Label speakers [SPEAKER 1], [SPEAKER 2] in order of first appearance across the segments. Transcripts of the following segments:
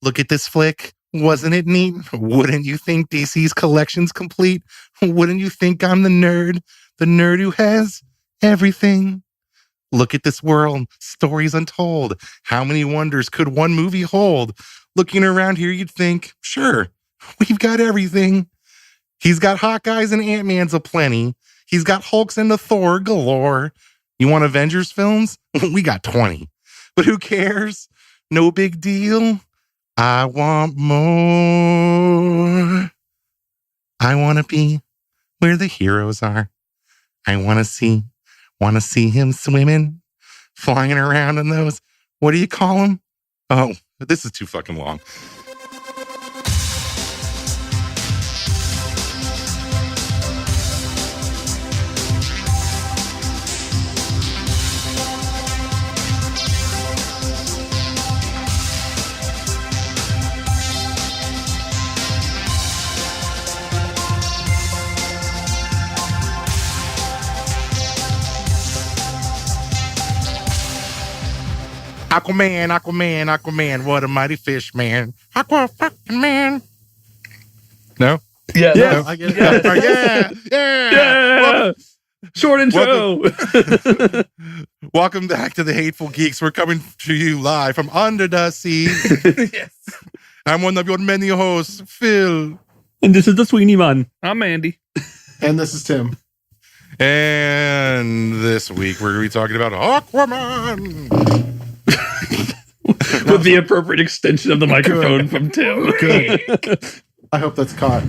[SPEAKER 1] Look at this flick. Wasn't it neat? Wouldn't you think DC's collection's complete? Wouldn't you think I'm the nerd who has everything? Look at this world, stories untold. How many wonders could one movie hold? Looking around here, you'd think, sure, we've got everything. He's got Hawkeyes and Ant-Man's aplenty. He's got Hulks and the Thor galore. You want Avengers films? We got 20. But who cares? No big deal. I want more. I want to be where the heroes are. I want to see him swimming, flying around in those, what do you call them? Oh, this is too fucking long. Aquaman, what a mighty fish, man. Man. No?
[SPEAKER 2] Yeah,
[SPEAKER 1] no,
[SPEAKER 2] no,
[SPEAKER 1] I get it.
[SPEAKER 2] yeah.
[SPEAKER 1] Yeah.
[SPEAKER 2] Well, short intro.
[SPEAKER 1] Welcome back to the Hateful Geeks. We're coming to you live from under the sea.
[SPEAKER 2] Yes.
[SPEAKER 1] I'm one of your many hosts, Phil.
[SPEAKER 2] And this is the Sweeney Man. I'm Andy.
[SPEAKER 3] And this is Tim.
[SPEAKER 1] And this week we're going to be talking about Aquaman.
[SPEAKER 2] With the appropriate extension of the microphone from Tim.
[SPEAKER 3] Good. I hope that's caught.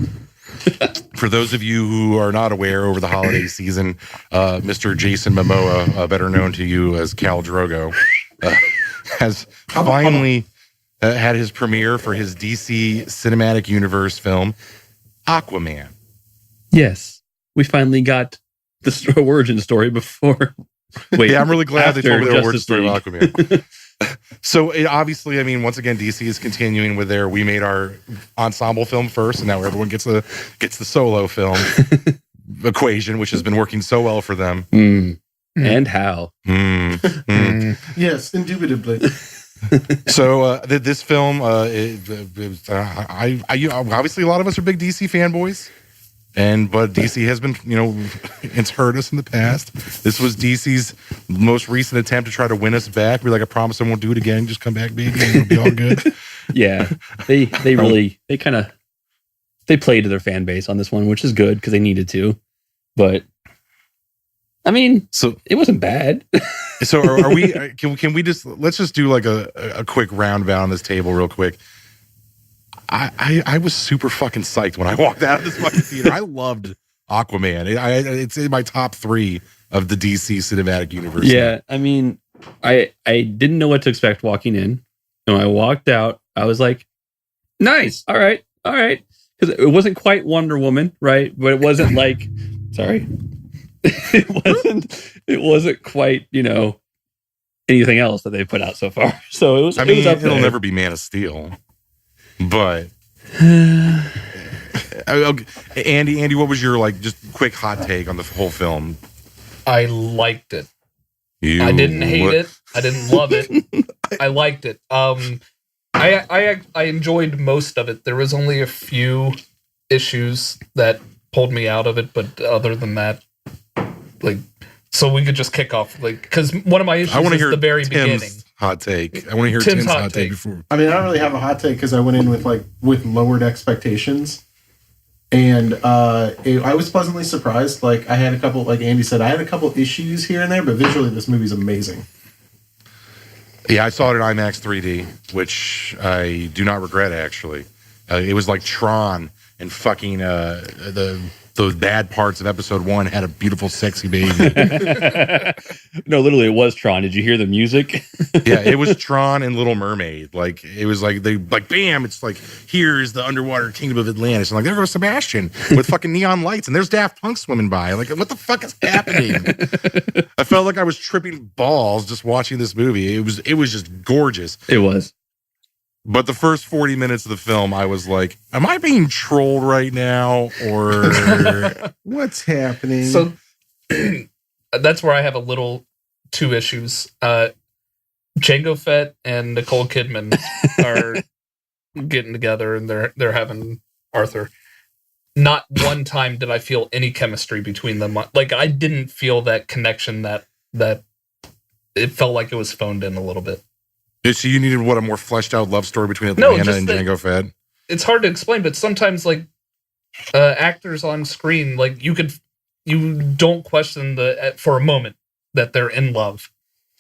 [SPEAKER 1] For those of you who are not aware, over the holiday season, Mr. Jason Momoa, better known to you as Khal Drogo, has finally had his premiere for his DC Cinematic Universe film, Aquaman.
[SPEAKER 2] Yes. We finally got the origin story before. Wait,
[SPEAKER 1] yeah, I'm really glad they told me the origin story of
[SPEAKER 2] League.
[SPEAKER 1] Aquaman. So it obviously, I mean, once again, DC is continuing with their, we made our ensemble film first, and now everyone gets the solo film equation, which has been working so well for them.
[SPEAKER 2] And how?
[SPEAKER 3] Yes, indubitably.
[SPEAKER 1] So this film, obviously a lot of us are big DC fanboys. But DC has been, it's hurt us in the past. This was DC's most recent attempt to try to win us back. We're like, I promise I won't do it again. Just come back, baby. It'll be all good.
[SPEAKER 2] Yeah. They played to their fan base on this one, which is good because they needed to. But I mean, so it wasn't bad.
[SPEAKER 1] So are we, can we just, let's just do like a quick roundabout on this table real quick. I was super fucking psyched when I walked out of this fucking theater. I loved Aquaman. It's in my top 3 of the DC Cinematic Universe.
[SPEAKER 2] Yeah, I mean, I didn't know what to expect walking in. And when I walked out, I was like, nice. All right. Because it wasn't quite Wonder Woman, right? But it wasn't like, sorry. It wasn't quite, anything else that they put out so far. So it was,
[SPEAKER 1] it'll never be Man of Steel. But Andy, what was your just quick hot take on the whole film?
[SPEAKER 4] I liked it. I didn't hate it. I didn't love it. I liked it. I enjoyed most of it. There was only a few issues that pulled me out of it, but other than that, so we could just kick off, because one of my issues is the very beginning.
[SPEAKER 1] Hot take. I want to hear Tim's hot take before.
[SPEAKER 3] I mean, I don't really have a hot take because I went in with lowered expectations, and I was pleasantly surprised. I had a couple, like Andy said, I had a couple issues here and there, but visually, this movie's amazing.
[SPEAKER 1] Yeah, I saw it in IMAX 3D, which I do not regret. Actually, it was like Tron and fucking those bad parts of episode 1 had a beautiful, sexy baby.
[SPEAKER 2] No, literally, it was Tron. Did you hear the music?
[SPEAKER 1] Yeah, it was Tron and Little Mermaid. It was bam, it's here's the underwater kingdom of Atlantis. And there goes Sebastian with fucking neon lights, and there's Daft Punk swimming by. What the fuck is happening? I felt like I was tripping balls just watching this movie. It was just gorgeous.
[SPEAKER 2] It was.
[SPEAKER 1] But the first 40 minutes of the film, I was like, am I being trolled right now? Or
[SPEAKER 3] what's happening?
[SPEAKER 4] So that's where I have two issues. Jango Fett and Nicole Kidman are getting together and they're having Arthur. Not one time did I feel any chemistry between them. Like, I didn't feel that connection that it felt like it was phoned in a little bit.
[SPEAKER 1] So you needed a more fleshed out love story between Atlanta and Django Fett?
[SPEAKER 4] It's hard to explain, but sometimes like actors on screen, like you don't question for a moment that they're in love.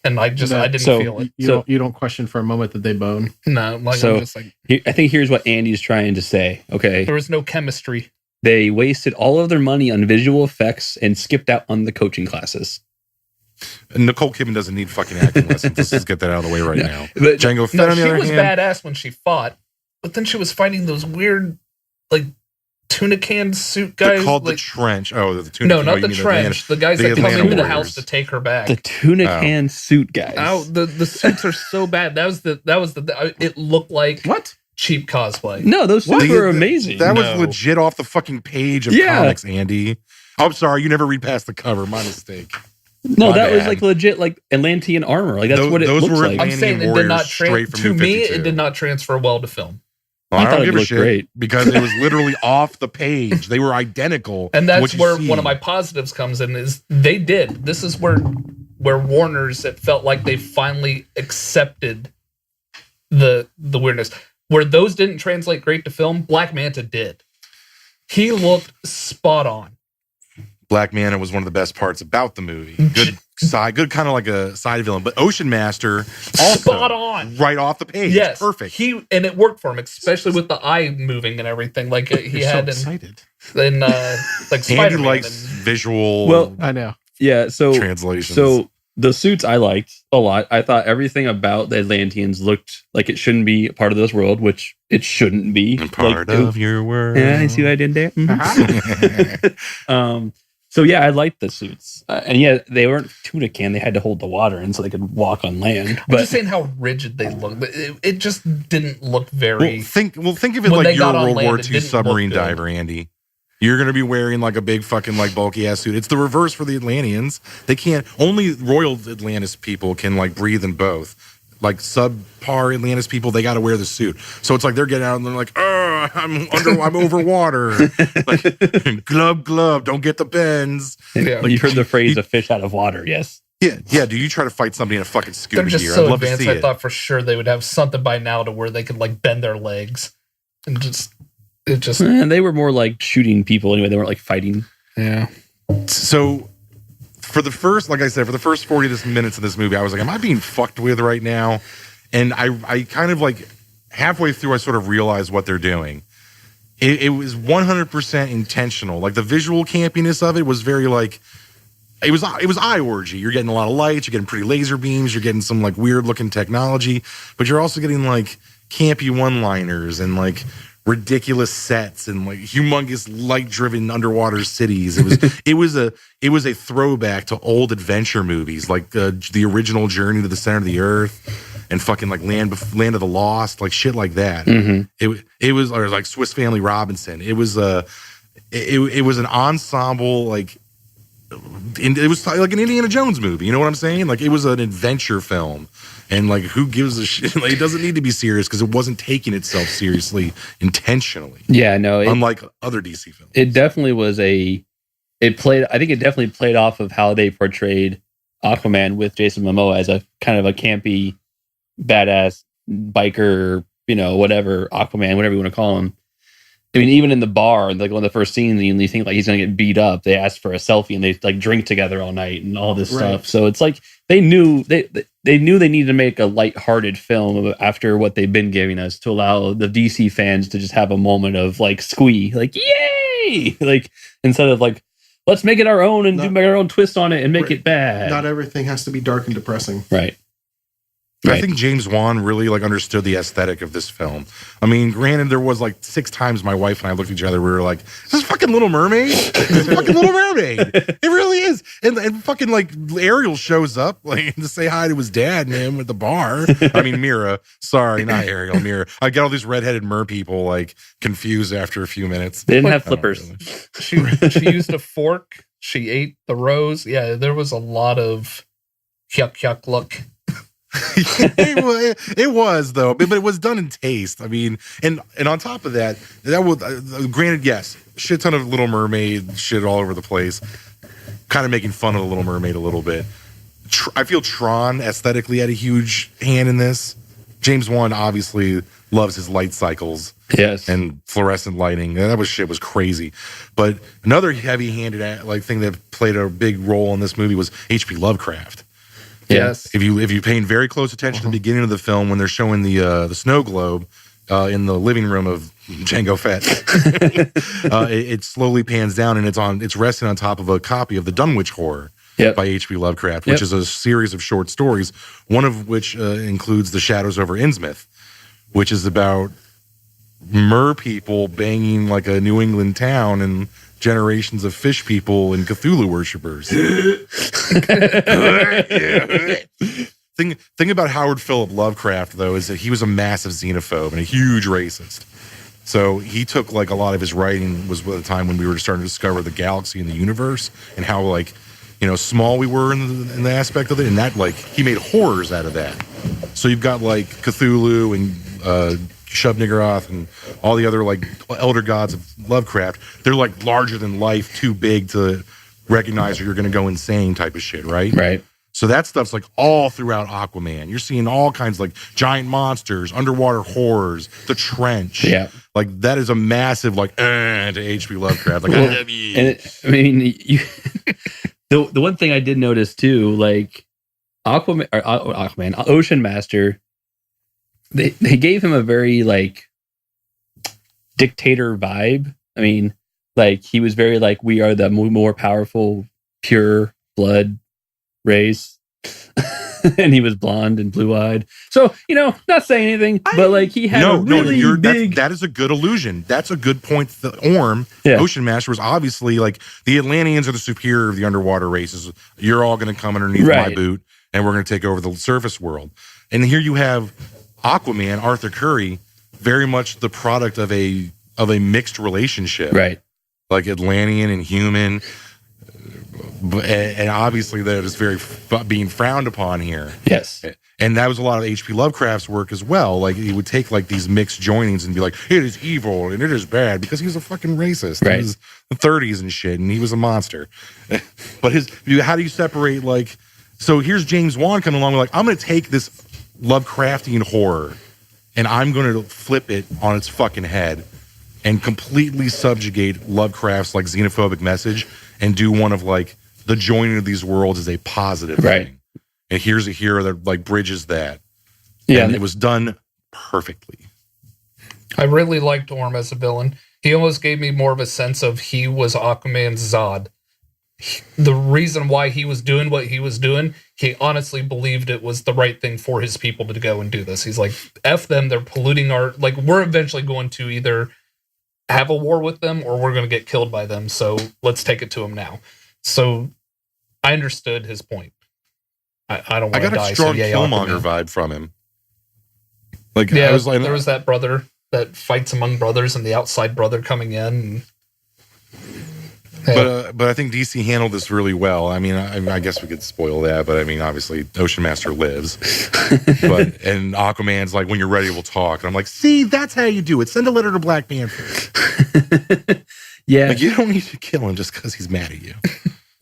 [SPEAKER 4] And I didn't feel it.
[SPEAKER 3] You don't question for a moment that they bone.
[SPEAKER 4] No, like
[SPEAKER 2] so
[SPEAKER 4] I'm just like,
[SPEAKER 2] I think here's what Andy's trying to say. Okay,
[SPEAKER 4] there was no chemistry.
[SPEAKER 2] They wasted all of their money on visual effects and skipped out on the coaching classes.
[SPEAKER 1] Nicole Kidman doesn't need fucking acting lessons. Let's just get that out of the way right now.
[SPEAKER 2] But
[SPEAKER 1] Django Fett, on the other hand,
[SPEAKER 4] she was badass when she fought, but then she was fighting those weird, like, tuna can suit guys.
[SPEAKER 1] They're called
[SPEAKER 4] like,
[SPEAKER 1] the Trench. Oh, the tuna.
[SPEAKER 4] No, not the Trench. The guys that come into the house to take her back.
[SPEAKER 2] The tuna can suit guys.
[SPEAKER 4] Oh, the suits are so bad. That was the. It looked like
[SPEAKER 3] what?
[SPEAKER 4] Cheap cosplay.
[SPEAKER 2] No, those suits were amazing.
[SPEAKER 1] That was legit off the fucking page of comics, Andy. I'm sorry, you never read past the cover. My mistake.
[SPEAKER 2] No, that was like legit, like Atlantean armor. Like that's what it looks like.
[SPEAKER 4] I'm saying it did not to me. It did not transfer well to film.
[SPEAKER 1] Well, I don't give a shit because it was literally off the page. They were identical,
[SPEAKER 4] and that's where one of my positives comes in. Is they did. This is where Warner's. It felt like they finally accepted the weirdness. Where those didn't translate great to film, Black Manta did. He looked spot on.
[SPEAKER 1] Black Manta was one of the best parts about the movie. Good kind of like a side villain. But Ocean Master, also
[SPEAKER 4] spot on,
[SPEAKER 1] right off the page.
[SPEAKER 4] Yes,
[SPEAKER 1] perfect.
[SPEAKER 4] And it worked for him, especially with the eye moving and everything. Like he had
[SPEAKER 3] excited.
[SPEAKER 4] Then like Spider-Man.
[SPEAKER 1] Andy likes visual.
[SPEAKER 2] Well,
[SPEAKER 3] I know.
[SPEAKER 2] Yeah. So
[SPEAKER 1] translations.
[SPEAKER 2] So the suits I liked a lot. I thought everything about the Atlanteans looked like it shouldn't be a part of this world, which it shouldn't be.
[SPEAKER 1] Part of your world.
[SPEAKER 2] Yeah, I see what I did there. Mm-hmm. So yeah, I liked the suits, and yeah, they weren't tuna can; they had to hold the water, and so they could walk on land. But
[SPEAKER 4] I'm just saying how rigid they looked. It just didn't look very.
[SPEAKER 1] Well, think of it like you're a World War II submarine diver, Andy. You're going to be wearing like a big fucking like bulky ass suit. It's the reverse for the Atlanteans. They can't. Only Royal Atlantis people can like breathe in both. Like subpar Atlantis people, they got to wear the suit. So it's like they're getting out and they're like, I'm over water. Like, glove, don't get the bends.
[SPEAKER 2] Yeah. Like, you've heard the phrase "a fish out of water." Yes.
[SPEAKER 1] Yeah. Do you try to fight somebody in a fucking scuba
[SPEAKER 4] gear? They're just
[SPEAKER 1] gear?
[SPEAKER 4] so
[SPEAKER 1] I'd love
[SPEAKER 4] advanced.
[SPEAKER 1] to see
[SPEAKER 4] I thought for sure they would have something by now to where they could like bend their legs and just.
[SPEAKER 2] And they were more like shooting people anyway. They weren't like fighting.
[SPEAKER 4] Yeah.
[SPEAKER 1] So for the first 40 minutes of this movie, I was like, am I being fucked with right now? And I kind of like halfway through, I sort of realized what they're doing. It was 100% intentional. Like the visual campiness of it was very like, it was eye orgy. You're getting a lot of lights, you're getting pretty laser beams, you're getting some like weird looking technology, but you're also getting like campy one-liners and like ridiculous sets and like humongous light-driven underwater cities. It was a throwback to old adventure movies like the original Journey to the Center of the Earth and fucking like Land of the Lost, like shit like that.
[SPEAKER 2] Mm-hmm.
[SPEAKER 1] It was or like Swiss Family Robinson. It was an ensemble like. It was like an Indiana Jones movie. You know what I'm saying? Like it was an adventure film. And like, who gives a shit? Like, it doesn't need to be serious because it wasn't taking itself seriously intentionally.
[SPEAKER 2] Yeah, no.
[SPEAKER 1] Unlike other DC films.
[SPEAKER 2] It definitely was I think it definitely played off of how they portrayed Aquaman with Jason Momoa as a kind of a campy, badass biker, whatever, Aquaman, whatever you want to call him. I mean, even in the bar, like one of the first scenes, you think like he's going to get beat up. They ask for a selfie and they like drink together all night and all this stuff. So it's like they knew they needed to make a lighthearted film after what they've been giving us to allow the DC fans to just have a moment of like squee, like yay, like instead of like let's make it our own and do our own twist on it and make it bad.
[SPEAKER 3] Not everything has to be dark and depressing.
[SPEAKER 2] Right.
[SPEAKER 1] I think James Wan really like understood the aesthetic of this film. I mean, granted, there was like 6 times my wife and I looked at each other. We were like, "Is this fucking Little Mermaid? This is fucking Little Mermaid. It really is." And fucking like Ariel shows up like to say hi to his dad and him at the bar. I mean, Mira. Sorry, not Ariel. Mira. I got all these redheaded mer people like confused after a few minutes.
[SPEAKER 2] They didn't have flippers.
[SPEAKER 4] Really. She used a fork. She ate the rose. Yeah, there was a lot of yuck look.
[SPEAKER 1] It was though, but it was done in taste. I mean, and on top of that, that was granted, yes, shit ton of Little Mermaid shit all over the place, kind of making fun of the Little Mermaid a little bit. I feel Tron aesthetically had a huge hand in this. James Wan obviously loves his light cycles,
[SPEAKER 2] yes,
[SPEAKER 1] and fluorescent lighting. That shit was crazy. But another heavy-handed like thing that played a big role in this movie was H.P. Lovecraft.
[SPEAKER 2] yes.
[SPEAKER 1] If you paying very close attention to the beginning of the film when they're showing the snow globe in the living room of Jango Fett, it slowly pans down and it's resting on top of a copy of the Dunwich Horror by H.P. Lovecraft, which is a series of short stories, one of which includes The Shadows over Innsmouth, which is about mer people banging like a New England town and generations of fish people and Cthulhu worshippers. Thing about Howard Philip Lovecraft, though, is that he was a massive xenophobe and a huge racist. So he took like a lot of his writing was at the time when we were starting to discover the galaxy and the universe and how like, you know, small we were in the aspect of it. And that like he made horrors out of that. So you've got like Cthulhu and Shub-Niggurath and all the other like elder gods of Lovecraft. They're like larger than life, too big to recognize or you're going to go insane type of shit, right?
[SPEAKER 2] Right.
[SPEAKER 1] So that stuff's like all throughout Aquaman. You're seeing all kinds of like giant monsters, underwater horrors, the trench.
[SPEAKER 2] Yeah.
[SPEAKER 1] Like that is a massive like to H.P. Lovecraft. Like
[SPEAKER 2] the one thing I did notice too, like Aquaman, Ocean Master, they gave him a very like dictator vibe. I mean, like he was very like, we are the more powerful, pure blood race. And he was blonde and blue-eyed. So, you know, not saying anything, but like he had a really big...
[SPEAKER 1] That is a good illusion. That's a good point. The Orm, Ocean Master, was obviously like, the Atlanteans are the superior of the underwater races. You're all going to come underneath my boot, and we're going to take over the surface world. And here you have Aquaman, Arthur Curry, very much the product of a mixed relationship.
[SPEAKER 2] Right.
[SPEAKER 1] Like Atlantean and human... And obviously that is very being frowned upon here.
[SPEAKER 2] Yes.
[SPEAKER 1] And that was a lot of H.P. Lovecraft's work as well. Like he would take like these mixed joinings and be like, it is evil and it is bad because he was a fucking racist.
[SPEAKER 2] Right.
[SPEAKER 1] He was the 30s and shit and he was a monster. But how do you separate like, so here's James Wan coming along like, I'm going to take this Lovecraftian horror and I'm going to flip it on its fucking head and completely subjugate Lovecraft's like xenophobic message and do one of like, the joining of these worlds is a positive thing. And here's a hero that like bridges that. Yeah. And it was done perfectly.
[SPEAKER 4] I really liked Orm as a villain. He almost gave me more of a sense of he was Aquaman's Zod. The reason why he was doing what he was doing, he honestly believed it was the right thing for his people to go and do this. He's like, F them, they're polluting our... Like, we're eventually going to either have a war with them or we're going to get killed by them, so let's take it to them now. So I understood his point. I don't want to die.
[SPEAKER 1] I got a strong Killmonger vibe from him. Like, I was like,
[SPEAKER 4] there was that brother that fights among brothers and the outside brother coming in.
[SPEAKER 1] But I think DC handled this really well. I mean, I guess we could spoil that, but I mean, obviously, Ocean Master lives. And Aquaman's like, when you're ready, we'll talk. And I'm like, see, that's how you do it. Send a letter to Black Panther.
[SPEAKER 2] Yeah.
[SPEAKER 1] Like, you don't need to kill him just because he's mad at you.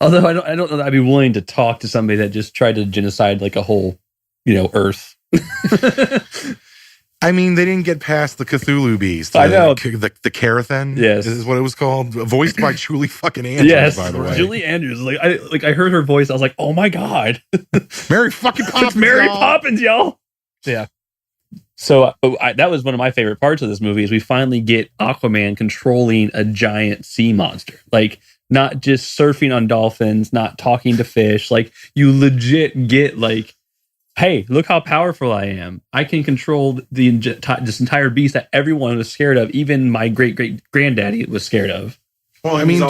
[SPEAKER 2] Although I don't know that I'd be willing to talk to somebody that just tried to genocide like a whole, Earth.
[SPEAKER 1] I mean, they didn't get past the Cthulhu beast.
[SPEAKER 2] I know.
[SPEAKER 1] The Carathen.
[SPEAKER 2] Yes.
[SPEAKER 1] This is what it was called. Voiced by Julie fucking Andrews, by the way.
[SPEAKER 2] Julie Andrews. I heard her voice. I was like, oh my God.
[SPEAKER 1] Mary fucking Poppins.
[SPEAKER 2] It's Mary Poppins, y'all. Yeah. So that was one of my favorite parts of this movie is we finally get Aquaman controlling a giant sea monster. Like, not just surfing on dolphins, not talking to fish. Like, you legit get like, hey, look how powerful I am. I can control this entire beast that everyone was scared of. Even my great-great-granddaddy was scared of.
[SPEAKER 3] Well, I mean,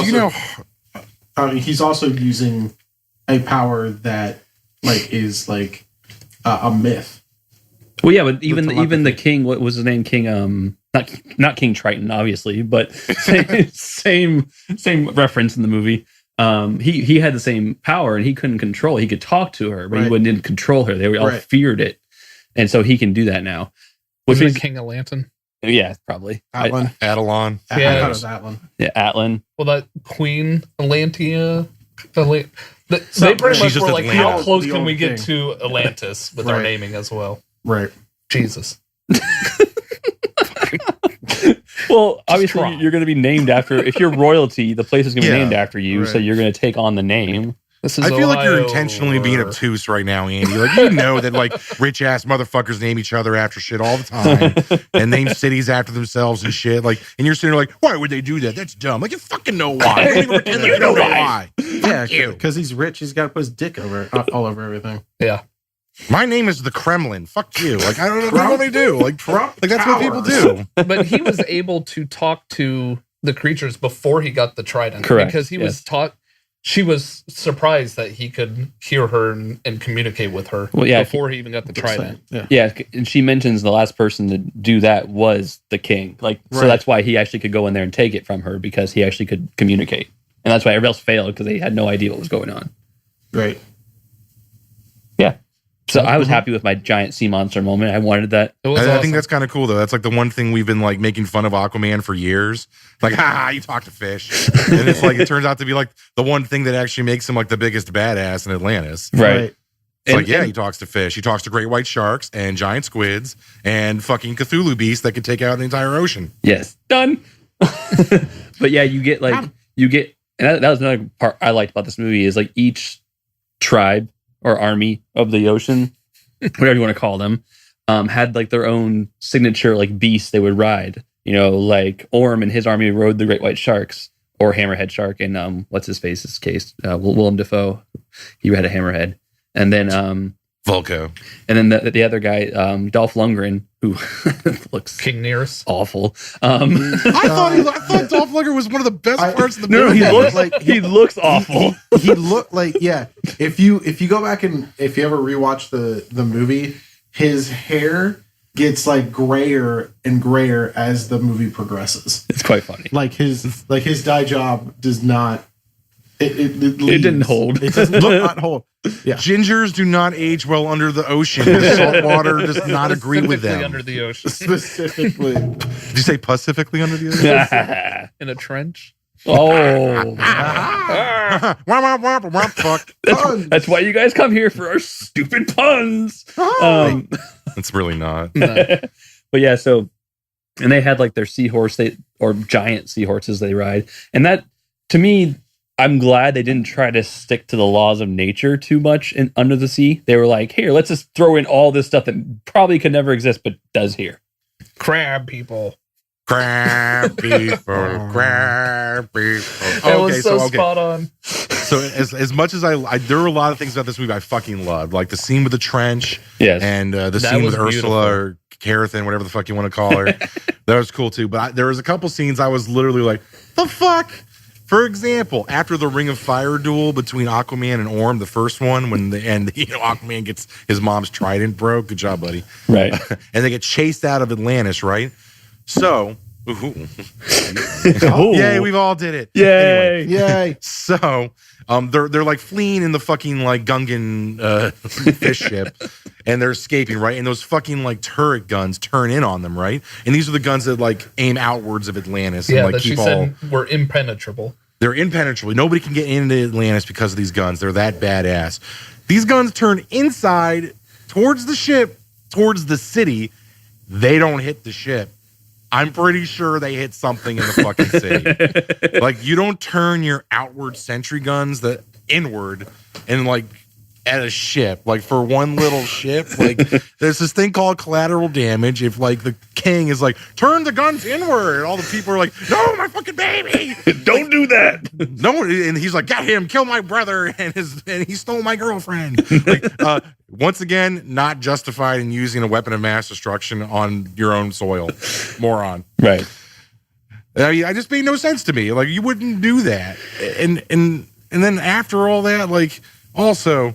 [SPEAKER 3] he's also using a power that like is like a myth.
[SPEAKER 2] Well, yeah, but even the king, what was his name? King, not King Triton, obviously, but same reference in the movie. he had the same power and he couldn't control. He could talk to her, but he didn't control her. They all feared it, and so he can do that now.
[SPEAKER 4] Which is King Atlantan?
[SPEAKER 2] Yeah, probably.
[SPEAKER 3] Atlan.
[SPEAKER 1] Adelon.
[SPEAKER 3] I thought it was Atlan.
[SPEAKER 2] Yeah, Atlan.
[SPEAKER 4] Well, that Queen Atlantia. They pretty much were like, how close can we get to Atlantis with our naming as well?
[SPEAKER 3] Right.
[SPEAKER 4] Jesus.
[SPEAKER 2] Well, obviously, you're going to be named after. If you're royalty, the place is going to be named after you, so you're going to take on the name.
[SPEAKER 1] I feel like you're intentionally being obtuse right now, Andy. Like, you know that like rich ass motherfuckers name each other after shit all the time and name cities after themselves and shit. Like, and you're sitting there like, why would they do that? That's dumb. Like, you fucking know why. Don't even pretend like you know why.
[SPEAKER 3] Yeah, because he's rich. He's got to put his dick all over everything.
[SPEAKER 4] Yeah.
[SPEAKER 1] My name is the Kremlin. Fuck you. Like, I don't know what they do. Like, Trump. Like, that's what people do.
[SPEAKER 4] But he was able to talk to the creatures before he got the trident.
[SPEAKER 2] Correct.
[SPEAKER 4] Because he was taught. She was surprised that he could hear her and communicate with her before he even got the trident.
[SPEAKER 2] Yeah, and she mentions the last person to do that was the king. Like, so that's why he actually could go in there and take it from her, because he actually could communicate. And that's why everybody else failed, because they had no idea what was going on.
[SPEAKER 3] Right.
[SPEAKER 2] Yeah. So I was happy with my giant sea monster moment. I wanted that.
[SPEAKER 1] I think that's kind of cool, though. That's like the one thing we've been like making fun of Aquaman for years. Like, you talk to fish. And it's like, it turns out to be like the one thing that actually makes him like the biggest badass in Atlantis.
[SPEAKER 2] Right.
[SPEAKER 1] It's he talks to fish. He talks to great white sharks and giant squids and fucking Cthulhu beasts that could take out the entire ocean.
[SPEAKER 2] Yes. Done. But yeah, you get, and that was another part I liked about this movie, is like each tribe or army of the ocean, whatever you want to call them, had like their own signature like beast they would ride. You know, like Orm and his army rode the great white sharks, or hammerhead shark, and what's his face's case, Willem Dafoe. He had a hammerhead, and then
[SPEAKER 1] Vulko,
[SPEAKER 2] and then the other guy, Dolph Lundgren, who looks
[SPEAKER 4] King Nearest,
[SPEAKER 2] awful.
[SPEAKER 1] I thought Dolph Lundgren was one of the best parts of the movie.
[SPEAKER 2] He looks awful.
[SPEAKER 3] He looked like If you go back and if you ever rewatch the movie, his hair gets like grayer and grayer as the movie progresses.
[SPEAKER 2] It's quite funny.
[SPEAKER 3] Like his dye job does not. It
[SPEAKER 2] didn't hold.
[SPEAKER 3] It does not hold. Yeah.
[SPEAKER 1] Gingers do not age well under the ocean. The salt water does not agree with them.
[SPEAKER 4] Under the ocean.
[SPEAKER 3] Specifically.
[SPEAKER 1] Did you say pacifically under the ocean?
[SPEAKER 4] In a trench?
[SPEAKER 2] Oh.
[SPEAKER 1] Fuck.
[SPEAKER 2] That's why you guys come here, for our stupid puns.
[SPEAKER 1] It's really not.
[SPEAKER 2] But yeah, so, and they had like their seahorse, or giant seahorses they ride. And that, to me, I'm glad they didn't try to stick to the laws of nature too much under the sea. They were like, here, let's just throw in all this stuff that probably could never exist, but does here.
[SPEAKER 4] Crab people.
[SPEAKER 1] Crab people. Crab people.
[SPEAKER 4] That was so spot on.
[SPEAKER 1] So as much as I there were a lot of things about this movie I fucking loved, like the scene with the trench,
[SPEAKER 2] yes,
[SPEAKER 1] and the scene with Ursula or Carathan, whatever the fuck you want to call her. That was cool too. But there was a couple scenes I was literally like, the fuck. For example, after the Ring of Fire duel between Aquaman and Orm, the first one, when Aquaman gets his mom's trident broke. Good job, buddy.
[SPEAKER 2] Right.
[SPEAKER 1] And they get chased out of Atlantis, right? So, yay, we've all did it.
[SPEAKER 2] Yay,
[SPEAKER 1] anyway, yay. So, they're like fleeing in the fucking like Gungan fish ship, and they're escaping, right? And those fucking like turret guns turn in on them, right? And these are the guns that like aim outwards of Atlantis.
[SPEAKER 4] Yeah,
[SPEAKER 1] and, like,
[SPEAKER 4] that she said were impenetrable.
[SPEAKER 1] They're impenetrable. Nobody can get into Atlantis because of these guns. They're that badass. These guns turn inside towards the ship, towards the city. They don't hit the ship. I'm pretty sure they hit something in the fucking city. Like, you don't turn your outward sentry guns the inward and like at a ship. Like, for one little ship, like there's this thing called collateral damage. If like the king is like, turn the guns inward, and all the people are like, no, my fucking baby,
[SPEAKER 2] don't do that.
[SPEAKER 1] No, and he's like, get him, kill my brother, and he stole my girlfriend. Like, once again, not justified in using a weapon of mass destruction on your own soil, moron.
[SPEAKER 2] Right.
[SPEAKER 1] I mean, it just made no sense to me. Like, you wouldn't do that. And then after all that, like, also,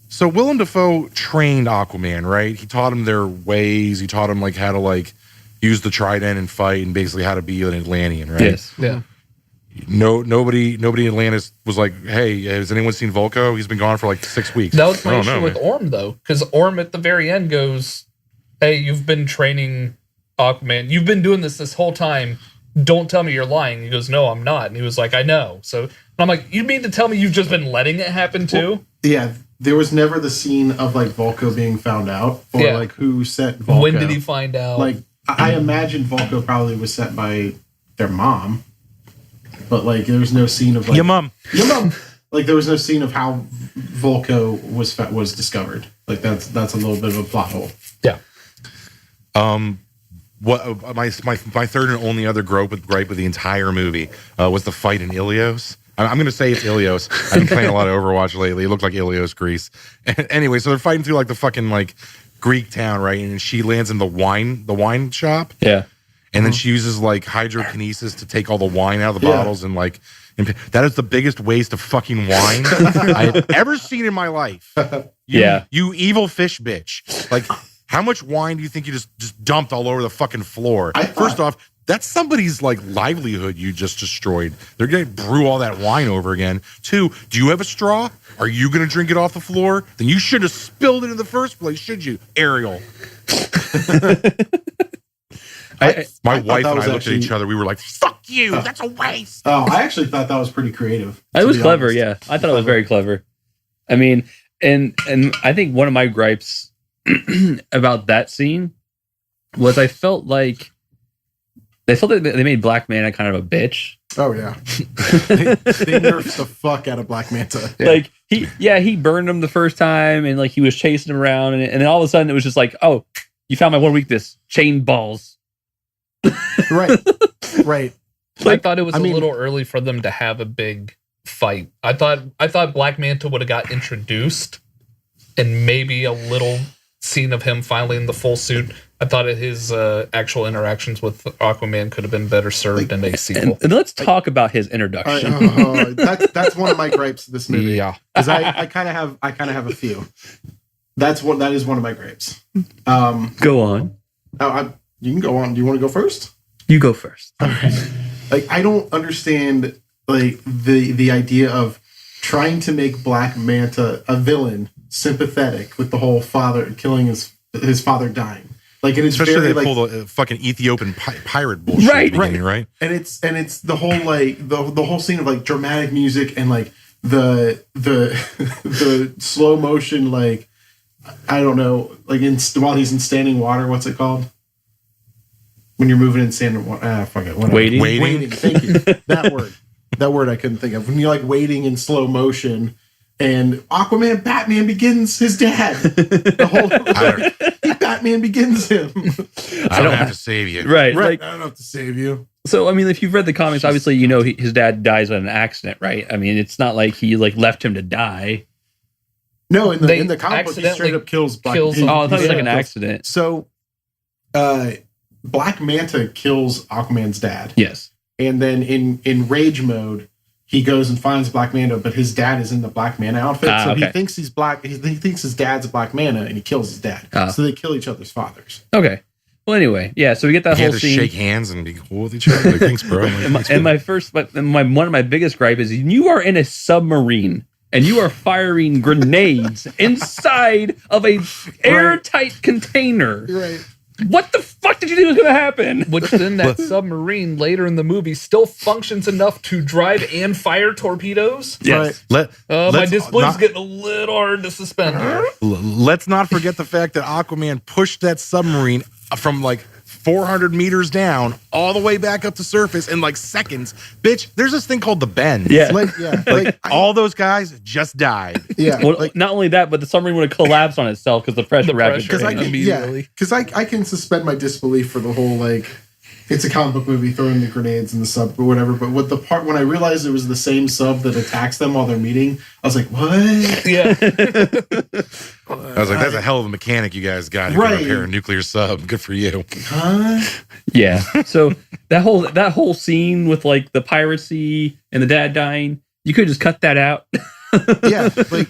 [SPEAKER 1] so Willem Dafoe trained Aquaman, right? He taught him their ways. He taught him like how to like use the trident and fight, and basically how to be an Atlantean, right?
[SPEAKER 2] Yes.
[SPEAKER 4] Yeah.
[SPEAKER 1] nobody in Atlantis was like, hey, has anyone seen Volko? He's been gone for like 6 weeks.
[SPEAKER 4] That was my issue with Orm, though, because Orm at the very end goes, hey, you've been training Aquaman. You've been doing this whole time. Don't tell me you're lying. He goes, no, I'm not. And he was like, I know. So I'm like, you mean to tell me you've just been letting it happen too?
[SPEAKER 3] Well, yeah, there was never the scene of like Volko being found out or like who sent Volko.
[SPEAKER 4] When did he find out?
[SPEAKER 3] Like, I imagine Volko probably was sent by their mom, but like there was no scene of like
[SPEAKER 1] your mom.
[SPEAKER 3] Like there was no scene of how Volko was discovered. Like that's a little bit of a plot hole.
[SPEAKER 4] Yeah.
[SPEAKER 1] What my third and only other gripe with the entire movie was the fight in Ilios. I'm going to say it's Ilios. I've been playing a lot of Overwatch lately. It looked like Ilios, Greece. Anyway, so they're fighting through like the fucking like Greek town, right? And she lands in the wine shop.
[SPEAKER 2] Yeah.
[SPEAKER 1] And then she uses like hydrokinesis to take all the wine out of the bottles and like that is the biggest waste of fucking wine I've ever seen in my life. You evil fish bitch. Like, how much wine do you think you just dumped all over the fucking floor? First off, that's somebody's like livelihood you just destroyed. They're gonna brew all that wine over again. 2, do you have a straw? Are you gonna drink it off the floor? Then you should have spilled it in the first place, should you, Ariel? My wife and I looked at each other. We were like, "Fuck you! That's a waste."
[SPEAKER 3] Oh, I actually thought that was pretty creative.
[SPEAKER 2] It was clever, yeah. I thought it was very clever. I mean, and I think one of my gripes about that scene was I felt like that they made Black Manta kind of a bitch.
[SPEAKER 3] Oh yeah, they nerfed the fuck out of Black Manta.
[SPEAKER 2] Yeah. Like he burned him the first time, and like he was chasing him around, and then all of a sudden it was just like, oh, you found my one weakness, chain balls.
[SPEAKER 3] Right.
[SPEAKER 4] Like, I thought it was a little early for them to have a big fight. I thought Black Manta would have got introduced, and maybe a little scene of him finally in the full suit. I thought his actual interactions with Aquaman could have been better served in a sequel.
[SPEAKER 2] And let's talk about his introduction.
[SPEAKER 3] That's one of my gripes of this movie.
[SPEAKER 1] Yeah,
[SPEAKER 3] because I kind of have a few. That is one of my gripes.
[SPEAKER 2] Go on.
[SPEAKER 3] You can go on. Do you want to go first?
[SPEAKER 2] You go first.
[SPEAKER 3] All right. Like, I don't understand like the idea of trying to make Black Manta a villain sympathetic with the whole father killing his father dying. Like, and it's
[SPEAKER 1] especially
[SPEAKER 3] very
[SPEAKER 1] they pull the fucking Ethiopian pirate bullshit. Right.
[SPEAKER 3] And it's the whole like the whole scene of like dramatic music and like the slow motion, like, I don't know, like while he's in standing water. What's it called? When you're moving in standing water. Fuck it. Whatever. Waiting. Thank you. That word I couldn't think of. When you're like waiting in slow motion. And Batman begins his dad. Batman begins him.
[SPEAKER 1] I don't have to save you.
[SPEAKER 2] Right.
[SPEAKER 3] Like, I don't have to save you.
[SPEAKER 2] So, I mean, if you've read the comics, obviously, you know, his dad dies in an accident, right? I mean, it's not like he like left him to die.
[SPEAKER 3] No, in the comic book, he straight up kills Black Manta.
[SPEAKER 2] Oh, I thought it was like an accident.
[SPEAKER 3] So, Black Manta kills Aquaman's dad.
[SPEAKER 2] Yes.
[SPEAKER 3] And then in rage mode, he goes and finds Black Manta, but his dad is in the Black Manta outfit. So he thinks he's black. He thinks his dad's a Black Manta, and he kills his dad. So they kill each other's fathers.
[SPEAKER 2] Okay. Well, anyway, yeah. So we get that whole scene.
[SPEAKER 1] Shake hands and be cool with each other. Like, thanks, bro.
[SPEAKER 2] One of my biggest gripe is you are in a submarine and you are firing grenades inside of a airtight container.
[SPEAKER 3] Right.
[SPEAKER 2] What the fuck did you think was going to happen?
[SPEAKER 4] Which then that submarine later in the movie still functions enough to drive and fire torpedoes?
[SPEAKER 2] Yes.
[SPEAKER 3] Right.
[SPEAKER 4] My disbelief's getting a little hard to suspend here.
[SPEAKER 1] Let's not forget the fact that Aquaman pushed that submarine from like 400 meters down all the way back up to surface in like seconds. Bitch, there's this thing called the bend.
[SPEAKER 2] Yeah.
[SPEAKER 1] All those guys just died.
[SPEAKER 3] Yeah.
[SPEAKER 2] Well, not only that, but the submarine would have collapsed on itself because the pressure
[SPEAKER 4] immediately.
[SPEAKER 3] Because I can suspend my disbelief for the whole, like, it's a comic book movie, throwing the grenades in the sub or whatever. But with the part when I realized it was the same sub that attacks them while they're meeting, I was like, what?
[SPEAKER 4] Yeah.
[SPEAKER 1] I was like, that's a hell of a mechanic you guys got to repair a nuclear sub. Good for you.
[SPEAKER 3] Huh?
[SPEAKER 2] Yeah. So that whole scene with like the piracy and the dad dying, you could just cut that out.
[SPEAKER 3] Yeah. Like,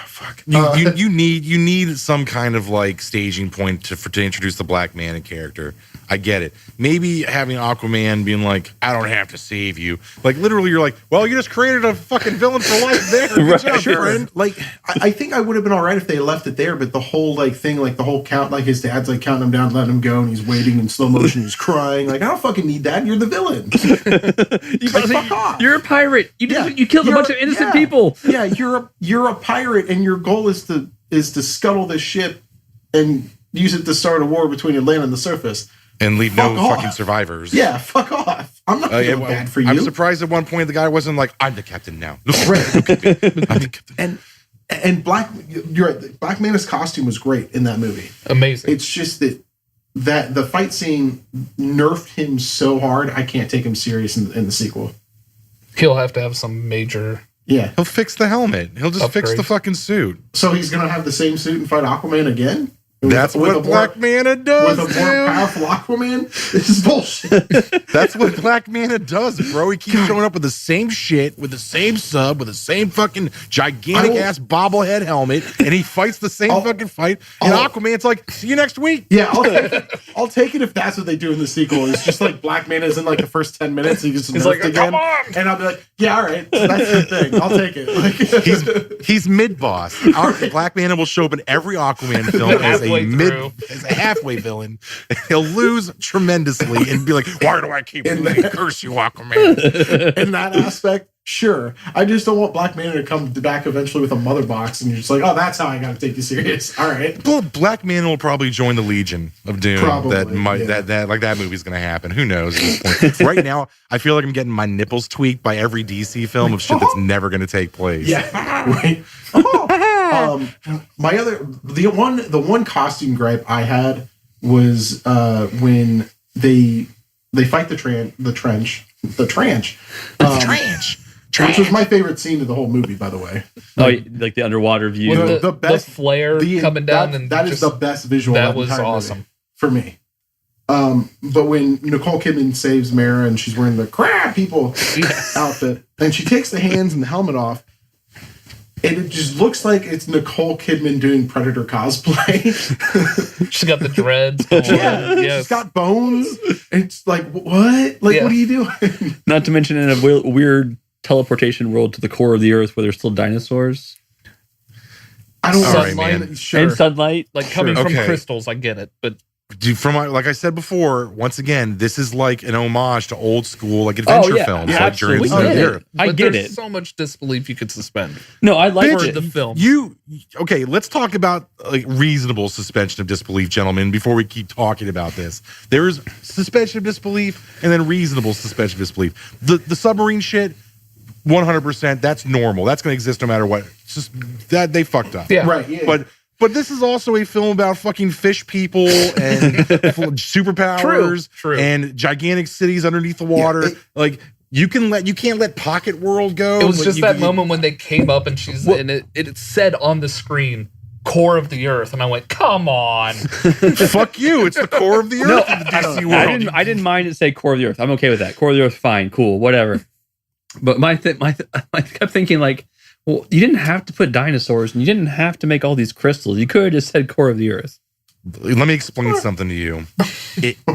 [SPEAKER 1] fuck. You need some kind of like staging point to introduce the Black Manta character. I get it. Maybe having Aquaman being like, I don't have to save you. Like, literally, you're like, well, you just created a fucking villain for life there. Good job, friend.
[SPEAKER 3] Like, I think I would have been all right if they left it there, but the whole, like, thing, like, the whole count, like, his dad's, like, counting him down, letting him go, and he's waiting in slow motion, he's crying. Like, I don't fucking need that. You're the villain. Fuck off.
[SPEAKER 2] You're a pirate. You killed a bunch of innocent people.
[SPEAKER 3] Yeah, you're a pirate, and your goal is to scuttle this ship and use it to start a war between your land and the surface.
[SPEAKER 1] And leave no fucking survivors.
[SPEAKER 3] Yeah, fuck off. I'm not feeling bad for you.
[SPEAKER 1] I'm surprised at one point the guy wasn't like, I'm the captain now. Right. I'm the captain.
[SPEAKER 3] And you're right. Black Mana's costume was great in that movie.
[SPEAKER 4] Amazing.
[SPEAKER 3] It's just that the fight scene nerfed him so hard, I can't take him serious in the sequel.
[SPEAKER 4] He'll have to have some major...
[SPEAKER 3] Yeah.
[SPEAKER 1] He'll fix the helmet. He'll just fix the fucking suit.
[SPEAKER 3] So he's going to have the same suit and fight Aquaman again?
[SPEAKER 1] That's what Black Manta does.
[SPEAKER 3] With a more powerful Aquaman? This is bullshit.
[SPEAKER 1] That's what Black Manta does, bro. He keeps showing up with the same shit, with the same sub, with the same fucking gigantic ass bobblehead helmet, and he fights the same fucking fight. And Aquaman's like, see you next week.
[SPEAKER 3] Yeah, I'll take it if that's what they do in the sequel. It's just like Black Manta's in like the first 10 minutes. He gets nerfed
[SPEAKER 4] like,
[SPEAKER 3] again.
[SPEAKER 4] come on!
[SPEAKER 3] And I'll be like, yeah, all right. So that's your thing. I'll take it. Like,
[SPEAKER 1] he's mid-boss. Black Manta will show up in every Aquaman film as a halfway villain. He'll lose tremendously and be like, why do I keep losing? Curse you, Aquaman.
[SPEAKER 3] In that aspect, sure. I just don't want Black Manta to come back eventually with a mother box and you're just like, oh, that's how I gotta take you serious. All right.
[SPEAKER 1] Well, Black Manta will probably join the Legion of Doom.
[SPEAKER 3] Probably,
[SPEAKER 1] that movie's gonna happen. Who knows at this point? Right now, I feel like I'm getting my nipples tweaked by every DC film of shit that's never gonna take place.
[SPEAKER 3] Yeah. Right. The one costume gripe I had was when they fight the trench, which was my favorite scene of the whole movie, by the way.
[SPEAKER 2] Like the underwater view,
[SPEAKER 4] with the flare coming down, and
[SPEAKER 3] that is the best visual.
[SPEAKER 4] That was awesome
[SPEAKER 3] for me. But when Nicole Kidman saves Mara and she's wearing the crab people outfit, and she takes the hands and the helmet off. And it just looks like it's Nicole Kidman doing Predator cosplay.
[SPEAKER 4] She's got the dreads.
[SPEAKER 3] She's got bones. It's like, what? Like, what are you doing?
[SPEAKER 2] Not to mention in a weird teleportation world to the core of the Earth where there's still dinosaurs.
[SPEAKER 3] I don't know.
[SPEAKER 1] Sunlight,
[SPEAKER 3] sure.
[SPEAKER 2] And sunlight.
[SPEAKER 4] Like coming from crystals, I get it. But
[SPEAKER 1] like I said before, once again, this is like an homage to old school like adventure films.
[SPEAKER 2] Yeah,
[SPEAKER 1] like during the
[SPEAKER 2] Earth. I get it.
[SPEAKER 4] So much disbelief you could suspend.
[SPEAKER 2] No, I like
[SPEAKER 4] the film.
[SPEAKER 1] Let's talk about like reasonable suspension of disbelief, gentlemen, before we keep talking about this. There is suspension of disbelief and then reasonable suspension of disbelief. The submarine shit, 100%, that's normal. That's going to exist no matter what. It's just that they fucked up.
[SPEAKER 4] Yeah.
[SPEAKER 3] Right. Yeah.
[SPEAKER 1] But this is also a film about fucking fish people and superpowers and gigantic cities underneath the water. You can't let Pocket World go.
[SPEAKER 4] It was just that moment when they came up and it said on the screen, core of the Earth, and I went, come on.
[SPEAKER 1] Fuck you. It's the core of the Earth of the DC world.
[SPEAKER 2] I didn't mind it say core of the Earth. I'm okay with that. Core of the Earth, fine, cool, whatever. But I kept thinking like, well, you didn't have to put dinosaurs and you didn't have to make all these crystals. You could have just said core of the Earth.
[SPEAKER 1] Let me explain something to you.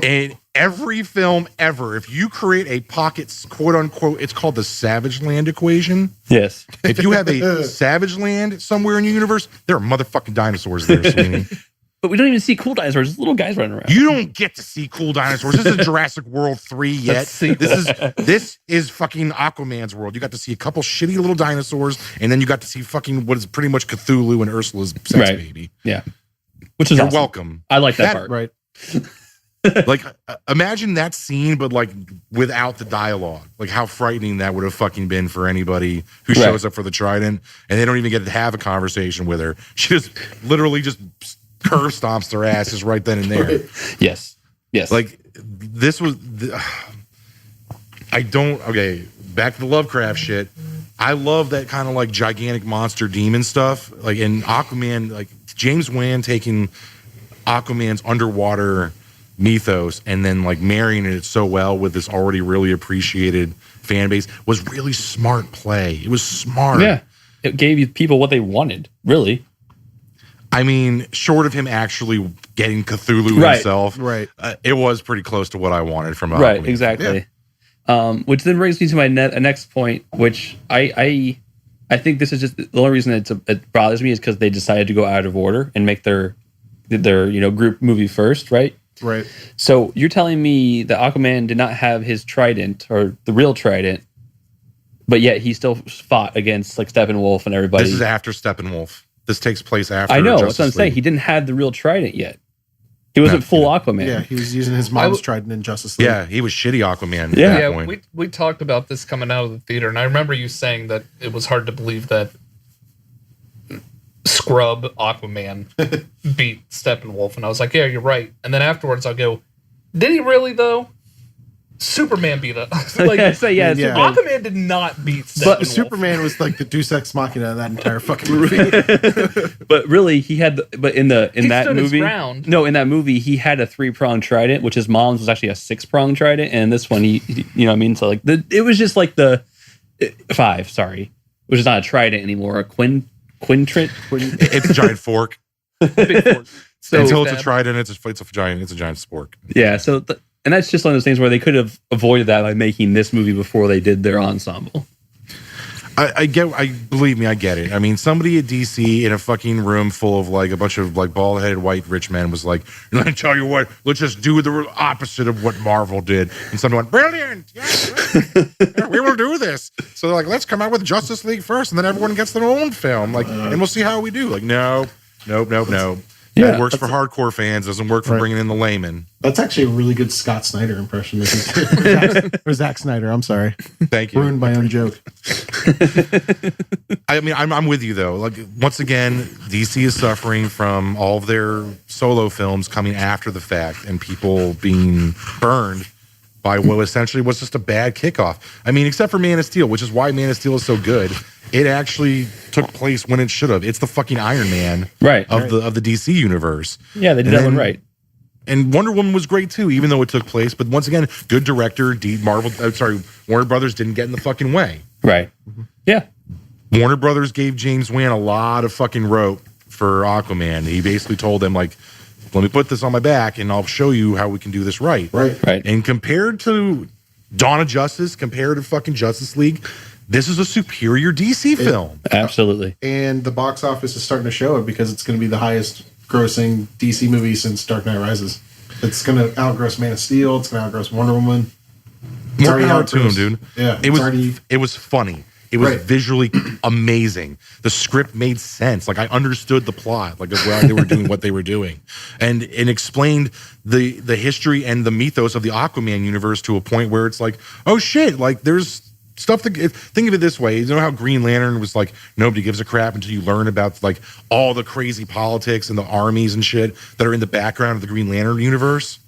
[SPEAKER 1] In every film ever, if you create a pocket, quote unquote, it's called the Savage Land equation.
[SPEAKER 2] Yes.
[SPEAKER 1] If you have a Savage Land somewhere in your universe, there are motherfucking dinosaurs there, Sweeney.
[SPEAKER 2] But we don't even see cool dinosaurs. There's little guys running around.
[SPEAKER 1] You don't get to see cool dinosaurs. This isn't Jurassic World 3 yet. This is fucking Aquaman's world. You got to see a couple shitty little dinosaurs, and then you got to see fucking what is pretty much Cthulhu and Ursula's sex baby.
[SPEAKER 2] Yeah. Which is
[SPEAKER 1] You're
[SPEAKER 2] awesome.
[SPEAKER 1] welcome.
[SPEAKER 2] I like that part.
[SPEAKER 3] Right.
[SPEAKER 1] Like, imagine that scene, but like without the dialogue. Like how frightening that would have fucking been for anybody who shows up for the Trident, and they don't even get to have a conversation with her. She just literally just curve stomps their asses right then and there.
[SPEAKER 2] Yes.
[SPEAKER 1] Like this was. Back to the Lovecraft shit. I love that kind of like gigantic monster demon stuff. Like in Aquaman, like James Wan taking Aquaman's underwater mythos and then like marrying it so well with this already really appreciated fan base was really smart play. It was smart.
[SPEAKER 2] Yeah. It gave you people what they wanted, really.
[SPEAKER 1] I mean, short of him actually getting Cthulhu
[SPEAKER 2] Right.
[SPEAKER 1] himself.
[SPEAKER 3] Right.
[SPEAKER 1] It was pretty close to what I wanted from Aquaman.
[SPEAKER 2] Right, exactly. Which then brings me to my next point, which I think this is just the only reason it bothers me is because they decided to go out of order and make their group movie first, right?
[SPEAKER 3] Right.
[SPEAKER 2] So you're telling me that Aquaman did not have his trident or the real trident, but yet he still fought against like Steppenwolf and everybody.
[SPEAKER 1] This is after Steppenwolf. This takes place after.
[SPEAKER 2] I know.
[SPEAKER 1] Justice
[SPEAKER 2] That's what I'm saying.
[SPEAKER 1] League.
[SPEAKER 2] He didn't have the real trident yet. He wasn't full Aquaman.
[SPEAKER 3] Yeah, he was using his mom's trident in Justice League.
[SPEAKER 1] Yeah, he was shitty Aquaman at
[SPEAKER 2] Yeah.
[SPEAKER 1] that point.
[SPEAKER 4] we talked about this coming out of the theater, and I remember you saying that it was hard to believe that Scrub Aquaman beat Steppenwolf, and I was like, yeah, you're right. And then afterwards I'll go, did he really though? Superman beat it. Like,
[SPEAKER 2] Yeah.
[SPEAKER 4] Aquaman did not beat Steppenwolf.
[SPEAKER 3] But Superman was like the Deus Ex Machina of that entire fucking movie.
[SPEAKER 2] But really, he had. In that
[SPEAKER 4] stood his
[SPEAKER 2] movie,
[SPEAKER 4] ground.
[SPEAKER 2] no, in that movie, he had a 3-pronged trident, which his mom's was actually a 6-pronged trident, and this one, he you know what I mean. So like, it was just like the 5, sorry, which is not a trident anymore, a quintrent.
[SPEAKER 1] It's a giant fork.
[SPEAKER 4] Big fork.
[SPEAKER 2] So
[SPEAKER 1] Until it's a trident, it's a giant spork.
[SPEAKER 2] yeah, so and that's just one of those things where they could have avoided that by making this movie before they did their ensemble.
[SPEAKER 1] Believe me, I get it. I mean, somebody at DC in a fucking room full of like a bunch of like bald-headed white rich men was like, let me tell you what, let's just do the opposite of what Marvel did. And someone went, brilliant, yeah, we will do this. So they're like, let's come out with Justice League first, and then everyone gets their own film, like, and we'll see how we do. Like, nope.
[SPEAKER 2] Yeah,
[SPEAKER 1] that works for hardcore fans, doesn't work for bringing in the layman.
[SPEAKER 3] That's actually a really good Scott Snyder impression. Or Zack Snyder, I'm sorry.
[SPEAKER 1] Thank you.
[SPEAKER 3] Ruined my own joke.
[SPEAKER 1] I mean, I'm with you though. Like, once again, DC is suffering from all of their solo films coming after the fact and people being burned by what essentially was just a bad kickoff. I mean, except for Man of Steel, which is why Man of Steel is so good. It actually took place when it should have. It's the fucking Iron Man of the DC universe.
[SPEAKER 2] Yeah, they did that one right.
[SPEAKER 1] And Wonder Woman was great too, even though it took place. But once again, good director. Warner Brothers didn't get in the fucking way.
[SPEAKER 2] Right. Yeah.
[SPEAKER 1] Warner Brothers gave James Wan a lot of fucking rope for Aquaman. He basically told them, like, let me put this on my back and I'll show you how we can do this right.
[SPEAKER 3] Right.
[SPEAKER 1] And compared to Dawn of Justice, compared to fucking Justice League, this is a superior DC film.
[SPEAKER 2] Absolutely.
[SPEAKER 3] And the box office is starting to show it because it's going to be the highest grossing DC movie since Dark Knight Rises. It's going to outgross Man of Steel. It's going to outgross Wonder Woman.
[SPEAKER 1] More power to him, dude.
[SPEAKER 3] Yeah.
[SPEAKER 1] It was funny. It was visually amazing. The script made sense. Like, I understood the plot, like, of why they were doing what they were doing, and explained the history and the mythos of the Aquaman universe to a point where it's like, oh shit, like there's stuff that, think of it this way. You know how Green Lantern was like, nobody gives a crap until you learn about like all the crazy politics and the armies and shit that are in the background of the Green Lantern universe?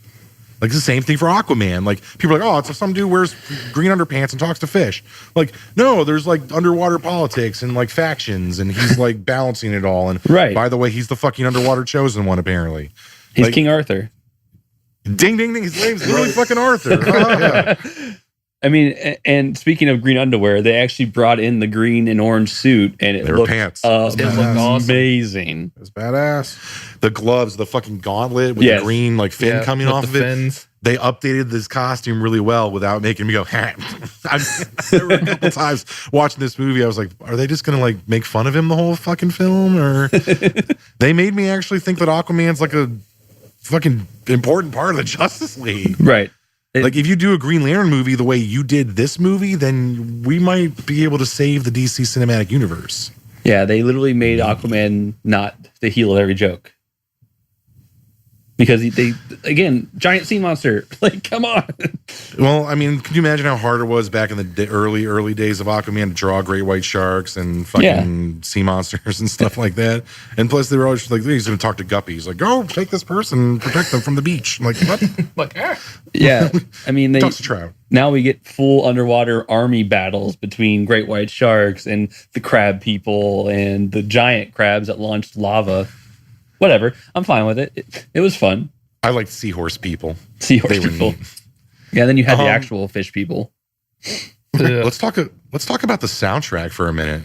[SPEAKER 1] Like, it's the same thing for Aquaman. Like, people are like, oh, it's some dude wears green underpants and talks to fish. Like, no, there's like underwater politics and like factions, and he's like balancing it all. And by the way, he's the fucking underwater chosen one, apparently.
[SPEAKER 2] He's
[SPEAKER 1] like,
[SPEAKER 2] King Arthur.
[SPEAKER 1] Ding, ding, ding. His name's literally fucking Arthur. Yeah.
[SPEAKER 2] I mean, and speaking of green underwear, they actually brought in the green and orange suit, and it looked
[SPEAKER 1] pants.
[SPEAKER 2] Amazing.
[SPEAKER 3] It was badass.
[SPEAKER 1] The gloves, the fucking gauntlet with the green like fin coming off of it.
[SPEAKER 4] Fins.
[SPEAKER 1] They updated this costume really well without making me go, there were a couple times watching this movie, I was like, are they just going to like make fun of him the whole fucking film? Or they made me actually think that Aquaman's like a fucking important part of the Justice League.
[SPEAKER 2] Right.
[SPEAKER 1] Like, if you do a Green Lantern movie the way you did this movie, then we might be able to save the DC cinematic universe.
[SPEAKER 2] Yeah, they literally made Aquaman not the heel of every joke. Because they again, giant sea monster. Like, come on.
[SPEAKER 1] Well, I mean, could you imagine how hard it was back in the early days of Aquaman to draw great white sharks and fucking sea monsters and stuff like that? And plus, they were always like, he's going to talk to guppies. Like, go take this person and protect them from the beach. I'm like, what?
[SPEAKER 4] Like,
[SPEAKER 2] yeah. I mean,
[SPEAKER 1] Talks to trout.
[SPEAKER 2] Now we get full underwater army battles between great white sharks and the crab people and the giant crabs that launched lava. Whatever. I'm fine with it. It was fun.
[SPEAKER 1] I liked seahorse people.
[SPEAKER 2] Seahorse people. Yeah, then you had the actual fish people.
[SPEAKER 1] Let's talk about the soundtrack for a minute.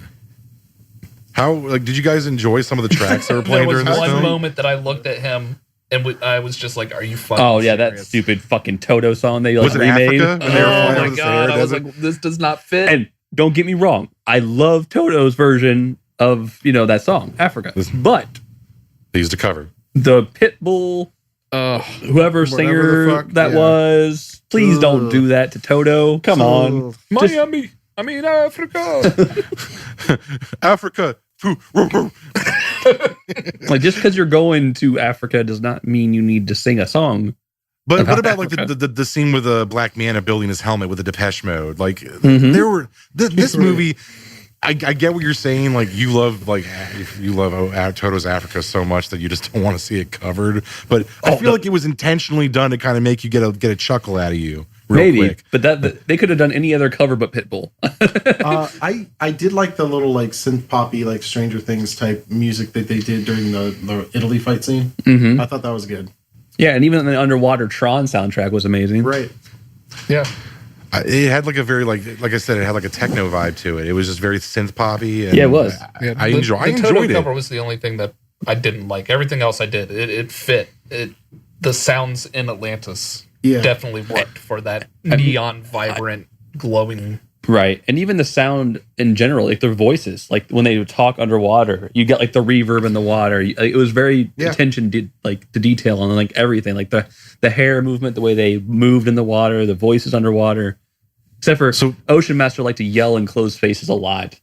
[SPEAKER 1] How, like, did you guys enjoy some of the tracks that were playing during this
[SPEAKER 4] There was
[SPEAKER 1] film?
[SPEAKER 4] one moment that I looked at him and I was just like, "Are you fucking?"
[SPEAKER 2] Oh yeah, that
[SPEAKER 4] serious?
[SPEAKER 2] stupid fucking Toto song they like
[SPEAKER 1] Was it
[SPEAKER 2] remade.
[SPEAKER 1] Africa?
[SPEAKER 4] Oh
[SPEAKER 1] They were flying
[SPEAKER 4] my
[SPEAKER 1] over the
[SPEAKER 4] god!
[SPEAKER 1] Sahara
[SPEAKER 4] I was
[SPEAKER 1] Desert?
[SPEAKER 4] like, "This does not fit."
[SPEAKER 2] And don't get me wrong, I love Toto's version of that song, Africa. But
[SPEAKER 1] They used a cover.
[SPEAKER 2] the Pitbull, whoever singer
[SPEAKER 3] the fuck,
[SPEAKER 2] that
[SPEAKER 3] yeah.
[SPEAKER 2] was, please don't do that to Toto. Come on, Just-
[SPEAKER 4] Miami. I mean, Africa.
[SPEAKER 1] Africa.
[SPEAKER 2] like just because you're going to Africa does not mean you need to sing a song.
[SPEAKER 1] But what about
[SPEAKER 2] Africa.
[SPEAKER 1] like the scene with the black man building his helmet with the Depeche Mode? Like
[SPEAKER 2] Mhm.
[SPEAKER 1] there were this movie. I get what you're saying. Like you love Toto's Africa so much that you just don't want to see it covered. But I feel like it was intentionally done to kind of make you get a chuckle out of you. Real quick.
[SPEAKER 2] But that they could have done any other cover but Pitbull.
[SPEAKER 3] I did like the little like synth poppy like Stranger Things type music that they did during the Italy fight scene.
[SPEAKER 2] Mhm.
[SPEAKER 3] I thought that was good.
[SPEAKER 2] Yeah, and even the underwater Tron soundtrack was amazing.
[SPEAKER 3] Right.
[SPEAKER 4] Yeah.
[SPEAKER 1] It had like a very like I said, it had like a techno vibe to it. It was just very synth poppy. And
[SPEAKER 2] Yeah, it was.
[SPEAKER 1] I enjoyed
[SPEAKER 4] Toto
[SPEAKER 1] it.
[SPEAKER 4] cover was the only thing that I didn't like. Everything else I did. It fit. The sounds in Atlantis definitely worked for that neon, vibrant, glowing.
[SPEAKER 2] Right. And even the sound in general, like their voices, like when they would talk underwater, you get like the reverb in the water. It was very attention to like the detail on like everything, like the hair movement, the way they moved in the water, the voices underwater. Except for Ocean Master liked to yell in closed spaces a lot.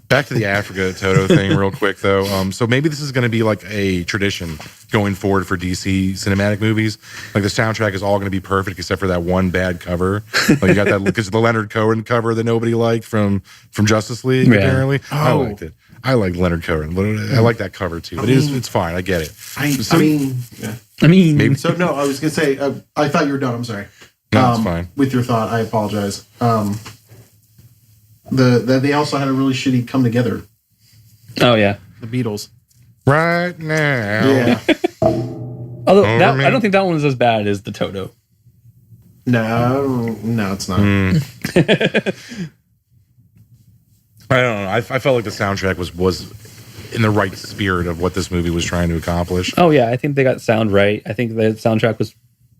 [SPEAKER 1] Back to the Africa Toto thing real quick, though. So maybe this is going to be like a tradition going forward for DC cinematic movies. Like the soundtrack is all going to be perfect except for that one bad cover. Like you got that because the Leonard Cohen cover that nobody liked from Justice League.
[SPEAKER 2] Yeah.
[SPEAKER 1] Apparently, I liked it. I like Leonard Cohen. I like that cover too. But it's fine. I get it.
[SPEAKER 2] I mean,
[SPEAKER 1] maybe.
[SPEAKER 3] So no, I was gonna say I thought you were done. I'm sorry.
[SPEAKER 1] No, it's fine.
[SPEAKER 3] With your thought, I apologize. They also had a really shitty come together.
[SPEAKER 2] Oh yeah,
[SPEAKER 3] The Beatles.
[SPEAKER 1] Right now.
[SPEAKER 3] Yeah.
[SPEAKER 2] Although I don't think that one was as bad as the Toto.
[SPEAKER 3] No, it's not.
[SPEAKER 1] I don't know. I felt like the soundtrack was in the right spirit of what this movie was trying to accomplish.
[SPEAKER 2] Oh yeah, I think they got sound right. I think the soundtrack was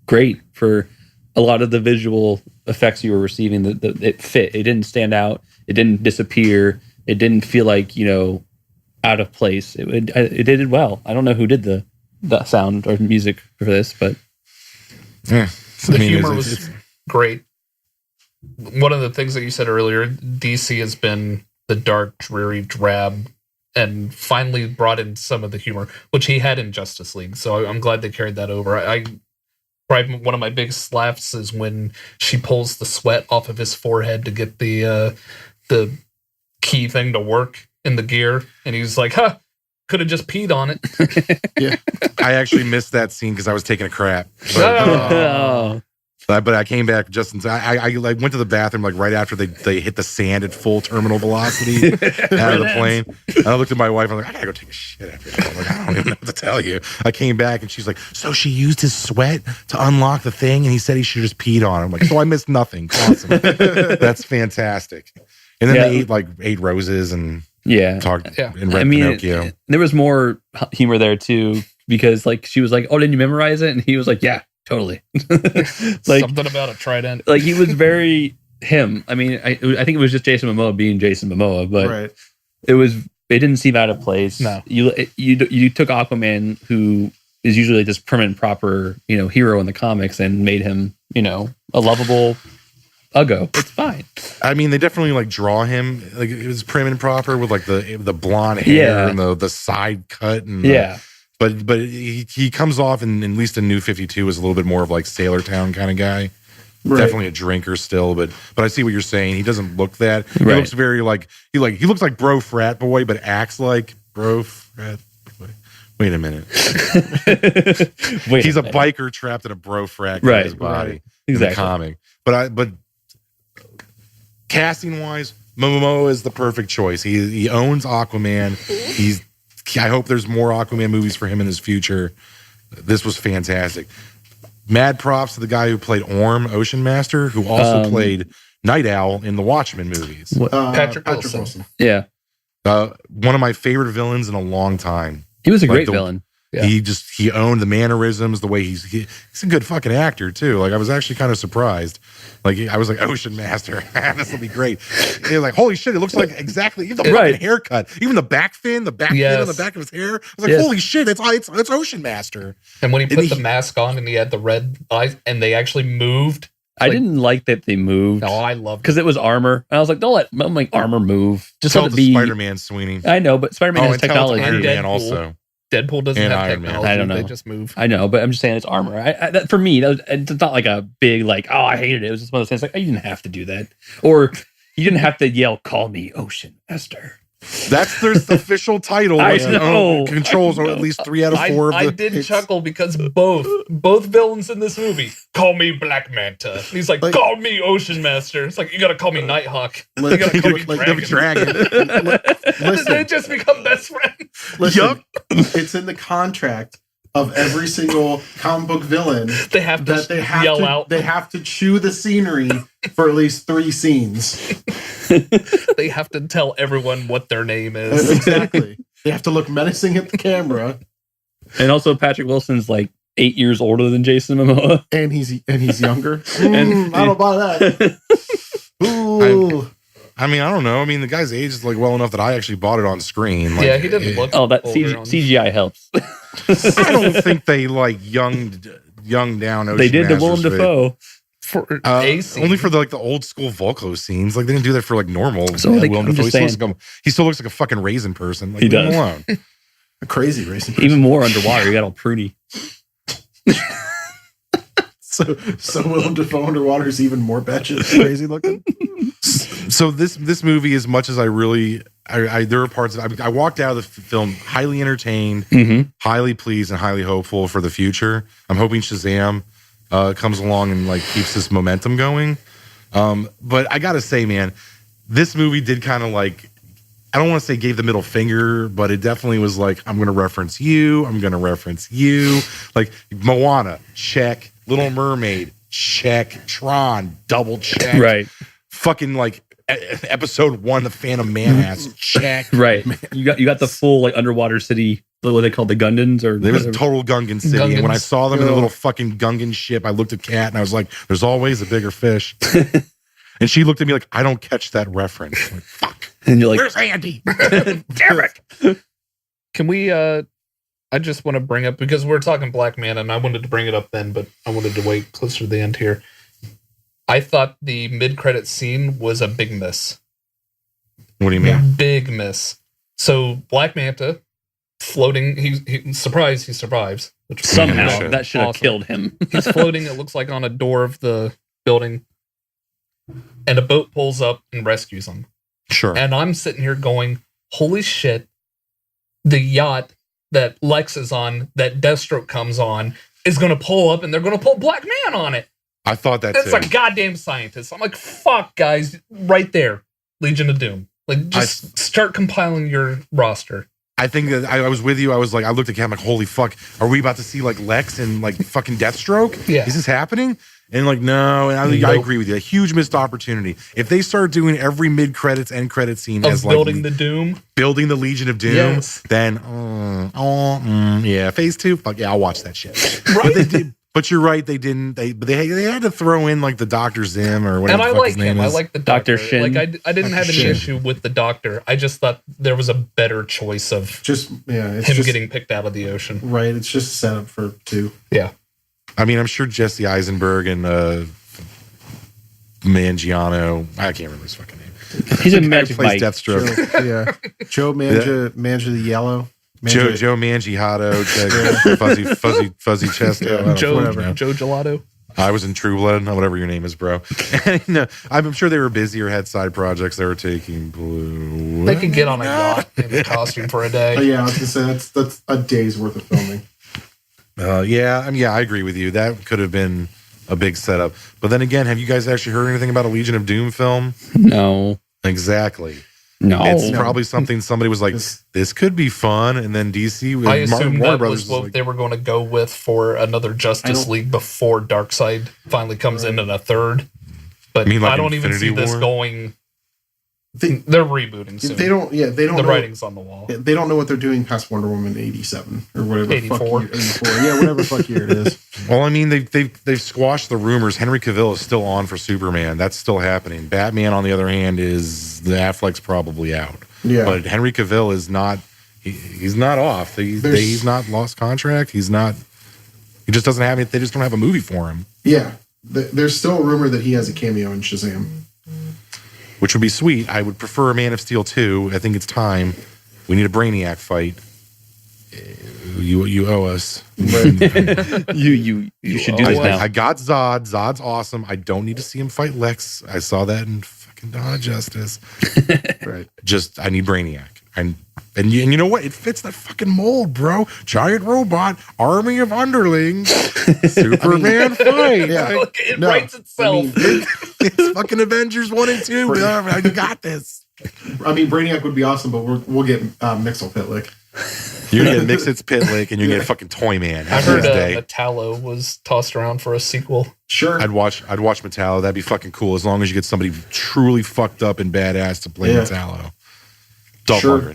[SPEAKER 2] great for a lot of the visual effects you were receiving. It fit. It didn't stand out. It didn't disappear. It didn't feel like out of place. It did well. I don't know who did the sound or music for this, but
[SPEAKER 1] Yeah.
[SPEAKER 4] The humor was great. One of the things that you said earlier, DC has been the dark, dreary, drab, and finally brought in some of the humor, which he had in Justice League. So I'm glad they carried that over. Probably one of my biggest laughs is when she pulls the sweat off of his forehead to get the key thing to work in the gear, and he's like, "Huh, could have just peed on it."
[SPEAKER 3] Yeah.
[SPEAKER 1] I actually missed that scene because I was taking a crap. But I came back just in time. I like went to the bathroom like right after they hit the sand at full terminal velocity out of the plane. And I looked at my wife. I'm like, I gotta go take a shit after that. I'm like, I don't even know what to tell you. I came back and she's like, so she used his sweat to unlock the thing, and he said he should just peed on it. I'm like, so I missed nothing. Awesome. That's fantastic. And then they ate roses and talked and read Pinocchio.
[SPEAKER 2] There was more humor there too, because like she was like, "Oh, didn't you memorize it?" And he was like, "Yeah, totally." Like
[SPEAKER 4] something about a trident.
[SPEAKER 2] Like he was very him. I mean, I think it was just Jason Momoa being Jason Momoa, but it didn't seem out of place.
[SPEAKER 4] No,
[SPEAKER 2] you took Aquaman, who is usually this prim and proper hero in the comics, and made him a lovable Uggo. It's fine.
[SPEAKER 1] I mean, they definitely like draw him like it was prim and proper with like the blonde hair and the side cut and but he comes off in at least in New 52 as a little bit more of like Sailor Town kind of guy. Right. Definitely a drinker still, but I see what you're saying. He doesn't look that. He looks very like he looks like bro frat boy, but acts like bro frat boy. Wait a minute. He's a biker trapped in a bro frat guy's body. Exactly. In the comic. But casting wise, Momoa is the perfect choice. He owns Aquaman. I hope there's more Aquaman movies for him in his future. This was fantastic. Mad props to the guy who played Orm, Ocean Master, who also played Night Owl in the Watchmen movies.
[SPEAKER 4] Patrick Wilson.
[SPEAKER 2] Yeah.
[SPEAKER 1] One of my favorite villains in a long time.
[SPEAKER 2] He was a great villain.
[SPEAKER 4] Yeah.
[SPEAKER 1] He owned the mannerisms, the way he's a good fucking actor too. Like I was actually kind of surprised. Like I was like, Ocean Master, this will be great. And you're like, holy shit, it looks like exactly even the fucking haircut, even the back fin on the back of his hair. I was like, holy shit, it's Ocean Master.
[SPEAKER 4] And when he put the mask on and he had the red eyes and they actually moved.
[SPEAKER 2] I didn't like that they moved.
[SPEAKER 4] No, I loved it.
[SPEAKER 2] Because it was armor. And I was like, don't let armor move. Just let it be.
[SPEAKER 1] Spider-Man, Sweeney.
[SPEAKER 2] I know, but Spider-Man has technology.
[SPEAKER 1] Iron Man also.
[SPEAKER 4] Deadpool doesn't have technology.
[SPEAKER 2] I don't know.
[SPEAKER 4] They just move.
[SPEAKER 2] I know, but I'm just saying it's armor. That, for me, it's not like a big like, oh, I hated it. It was just one of those things like, oh, you didn't have to do that. Or you didn't have to yell, call me Ocean Master.
[SPEAKER 1] That's their official title.
[SPEAKER 2] I know.
[SPEAKER 1] Controls at least 3 out of 4 of
[SPEAKER 4] I did chuckle because both villains in this movie call me Black Manta. And he's like, call me Ocean Master. It's like, you gotta call me Nighthawk. You gotta call me Dragon.
[SPEAKER 3] Listen,
[SPEAKER 4] they just become best friends.
[SPEAKER 3] Listen, it's in the contract of every single comic book villain
[SPEAKER 4] they have to yell out.
[SPEAKER 3] They have to chew the scenery for at least 3 scenes.
[SPEAKER 4] They have to tell everyone what their name is.
[SPEAKER 3] Exactly. They have to look menacing at the camera.
[SPEAKER 2] And also, Patrick Wilson's like 8 years older than Jason Momoa,
[SPEAKER 3] and he's younger. I don't buy that. Ooh.
[SPEAKER 1] I mean, I don't know. I mean, the guy's age is like well enough that I actually bought it on screen. Like,
[SPEAKER 4] yeah, he didn't look.
[SPEAKER 2] Oh, that CGI helps.
[SPEAKER 1] I don't think they like young down. Ocean
[SPEAKER 2] They did the
[SPEAKER 1] Masters
[SPEAKER 2] Willem Dafoe.
[SPEAKER 1] Only for the old school Volko scenes. Like they didn't do that for like normal.
[SPEAKER 2] So
[SPEAKER 1] Willem Dafoe. He still looks like a fucking raisin person. Like,
[SPEAKER 2] he
[SPEAKER 1] leave him
[SPEAKER 2] does.
[SPEAKER 1] alone.
[SPEAKER 3] A crazy raisin person.
[SPEAKER 2] Even more underwater. He got all pruny.
[SPEAKER 3] So Willem Dafoe underwater is even more batshit crazy looking.
[SPEAKER 1] So this movie, as much as I there are parts of I walked out of the film highly entertained, highly pleased, and highly hopeful for the future. I'm hoping Shazam comes along and like keeps this momentum going. But I gotta say, man, this movie did kind of like, I don't want to say gave the middle finger, but it definitely was like, I'm going to reference you. I'm going to reference you. Like Moana, check. Little Mermaid, check. Tron, double check.
[SPEAKER 2] Right.
[SPEAKER 1] Fucking like episode 1, the Phantom Menace, check.
[SPEAKER 2] Right. You got the full like underwater city, what they call the Gungans, or
[SPEAKER 1] it was a total Gungan city.
[SPEAKER 4] Gungans.
[SPEAKER 1] And when I saw them in the little fucking Gungan ship, I looked at Kat and I was like, there's always a bigger fish. And she looked at me like, I don't catch that reference. I'm like, fuck.
[SPEAKER 2] And you're like,
[SPEAKER 1] where's Andy? Damn it.
[SPEAKER 4] Can we I just want to bring up, because we're talking Black Man and I wanted to bring it up then, but I wanted to wait closer to the end here. I thought the mid-credit scene was a big miss.
[SPEAKER 1] What do you mean?
[SPEAKER 4] Big miss. So Black Manta floating, he survives. Which
[SPEAKER 2] somehow that should have killed him.
[SPEAKER 4] He's floating, it looks like, on a door of the building. And a boat pulls up and rescues him.
[SPEAKER 1] Sure.
[SPEAKER 4] And I'm sitting here going, holy shit, the yacht that Lex is on, that Deathstroke comes on, is going to pull up and they're going to pull Black Man on it.
[SPEAKER 1] I thought that
[SPEAKER 4] It's
[SPEAKER 1] too.
[SPEAKER 4] like goddamn scientists. I'm like, fuck, guys, right there. Legion of Doom. Like, just start compiling your roster.
[SPEAKER 1] I think that I was with you. I was like, I looked at Cam like, holy fuck, are we about to see like Lex and like fucking Deathstroke?
[SPEAKER 4] Yeah.
[SPEAKER 1] Is this happening? And like, no. And I agree with you. A huge missed opportunity. If they start doing every mid credits, end credit scene
[SPEAKER 4] of
[SPEAKER 1] as like
[SPEAKER 4] building the Doom,
[SPEAKER 1] building the Legion of Doom,
[SPEAKER 4] yes.
[SPEAKER 1] then yeah, phase 2. Fuck yeah, I'll watch that shit.
[SPEAKER 4] Right?
[SPEAKER 1] But they did. But you're right. They didn't. They had to throw in like the Dr. Zim or whatever.
[SPEAKER 4] And I
[SPEAKER 1] the fuck
[SPEAKER 4] like
[SPEAKER 1] his name
[SPEAKER 4] him.
[SPEAKER 1] is.
[SPEAKER 4] I like the Doctor.
[SPEAKER 2] Shin.
[SPEAKER 4] Like I didn't have any
[SPEAKER 1] Shin.
[SPEAKER 4] issue with the Doctor. I just thought there was a better choice of
[SPEAKER 3] It's
[SPEAKER 4] him getting picked out of the ocean.
[SPEAKER 3] Right. It's just set up for 2.
[SPEAKER 4] Yeah.
[SPEAKER 1] I mean, I'm sure Jesse Eisenberg and Mangiano. I can't remember his fucking name.
[SPEAKER 2] He's a
[SPEAKER 1] Guy
[SPEAKER 2] magic
[SPEAKER 1] plays
[SPEAKER 2] Mike.
[SPEAKER 1] Deathstroke.
[SPEAKER 3] Joe Manja the Yellow.
[SPEAKER 1] Joe Mangiato, fuzzy chest.
[SPEAKER 4] Joe
[SPEAKER 3] whatever.
[SPEAKER 4] Joe Gelato.
[SPEAKER 1] I was in True Blood, whatever your name is, bro. And, no, I'm sure they were busy or had side projects they were taking. Blue.
[SPEAKER 4] They could get on a yacht in a costume for a day.
[SPEAKER 3] Oh, yeah, I was gonna say that's a day's worth of filming.
[SPEAKER 1] I agree with you. That could have been a big setup. But then again, have you guys actually heard anything about a Legion of Doom film?
[SPEAKER 2] No.
[SPEAKER 1] Exactly.
[SPEAKER 2] No.
[SPEAKER 1] It's probably something somebody was like, this could be fun. And then DC,
[SPEAKER 4] I assume
[SPEAKER 1] Warner
[SPEAKER 4] that
[SPEAKER 1] Brothers
[SPEAKER 4] was what
[SPEAKER 1] like,
[SPEAKER 4] they were going to go with for another Justice League before Darkseid finally comes in a third. But
[SPEAKER 1] You mean like
[SPEAKER 4] I don't even
[SPEAKER 1] Infinity
[SPEAKER 4] see this
[SPEAKER 1] War?
[SPEAKER 4] going They're rebooting soon.
[SPEAKER 3] They don't. Yeah, they don't.
[SPEAKER 4] The
[SPEAKER 3] know,
[SPEAKER 4] writing's on the wall.
[SPEAKER 3] They don't know what they're doing past Wonder Woman 87 or whatever.
[SPEAKER 4] 84.
[SPEAKER 3] Fuck year, 84. Yeah, whatever fuck year it is.
[SPEAKER 1] Well, I mean, they've squashed the rumors. Henry Cavill is still on for Superman. That's still happening. Batman, on the other hand, is the Affleck's probably out.
[SPEAKER 3] Yeah,
[SPEAKER 1] but Henry Cavill is not. He's not off. He's not lost contract. He's not. He just doesn't have it. They just don't have a movie for him.
[SPEAKER 3] Yeah, there's still a rumor that he has a cameo in Shazam,
[SPEAKER 1] which would be sweet. I would prefer a Man of Steel 2. I think it's time. We need a Brainiac fight. You owe us.
[SPEAKER 2] you should do this now.
[SPEAKER 1] I got Zod. Zod's awesome. I don't need to see him fight Lex. I saw that in fucking Dawn of Justice. Right. Just I need Brainiac. And you know what? It fits that fucking mold, bro. Giant robot, army of underlings, Superman fight.
[SPEAKER 4] Yeah. It writes itself.
[SPEAKER 1] It's fucking Avengers 1 and 2. I got this.
[SPEAKER 3] I mean, Brainiac would be awesome, but we'll get Mixel Pitlick.
[SPEAKER 1] You're gonna get Mixit's Pitlick, and you're gonna get fucking Toyman.
[SPEAKER 4] I heard Metallo was tossed around for a sequel.
[SPEAKER 3] Sure,
[SPEAKER 1] I'd watch Metallo. That'd be fucking cool as long as you get somebody truly fucked up and badass to play Metallo. Sure.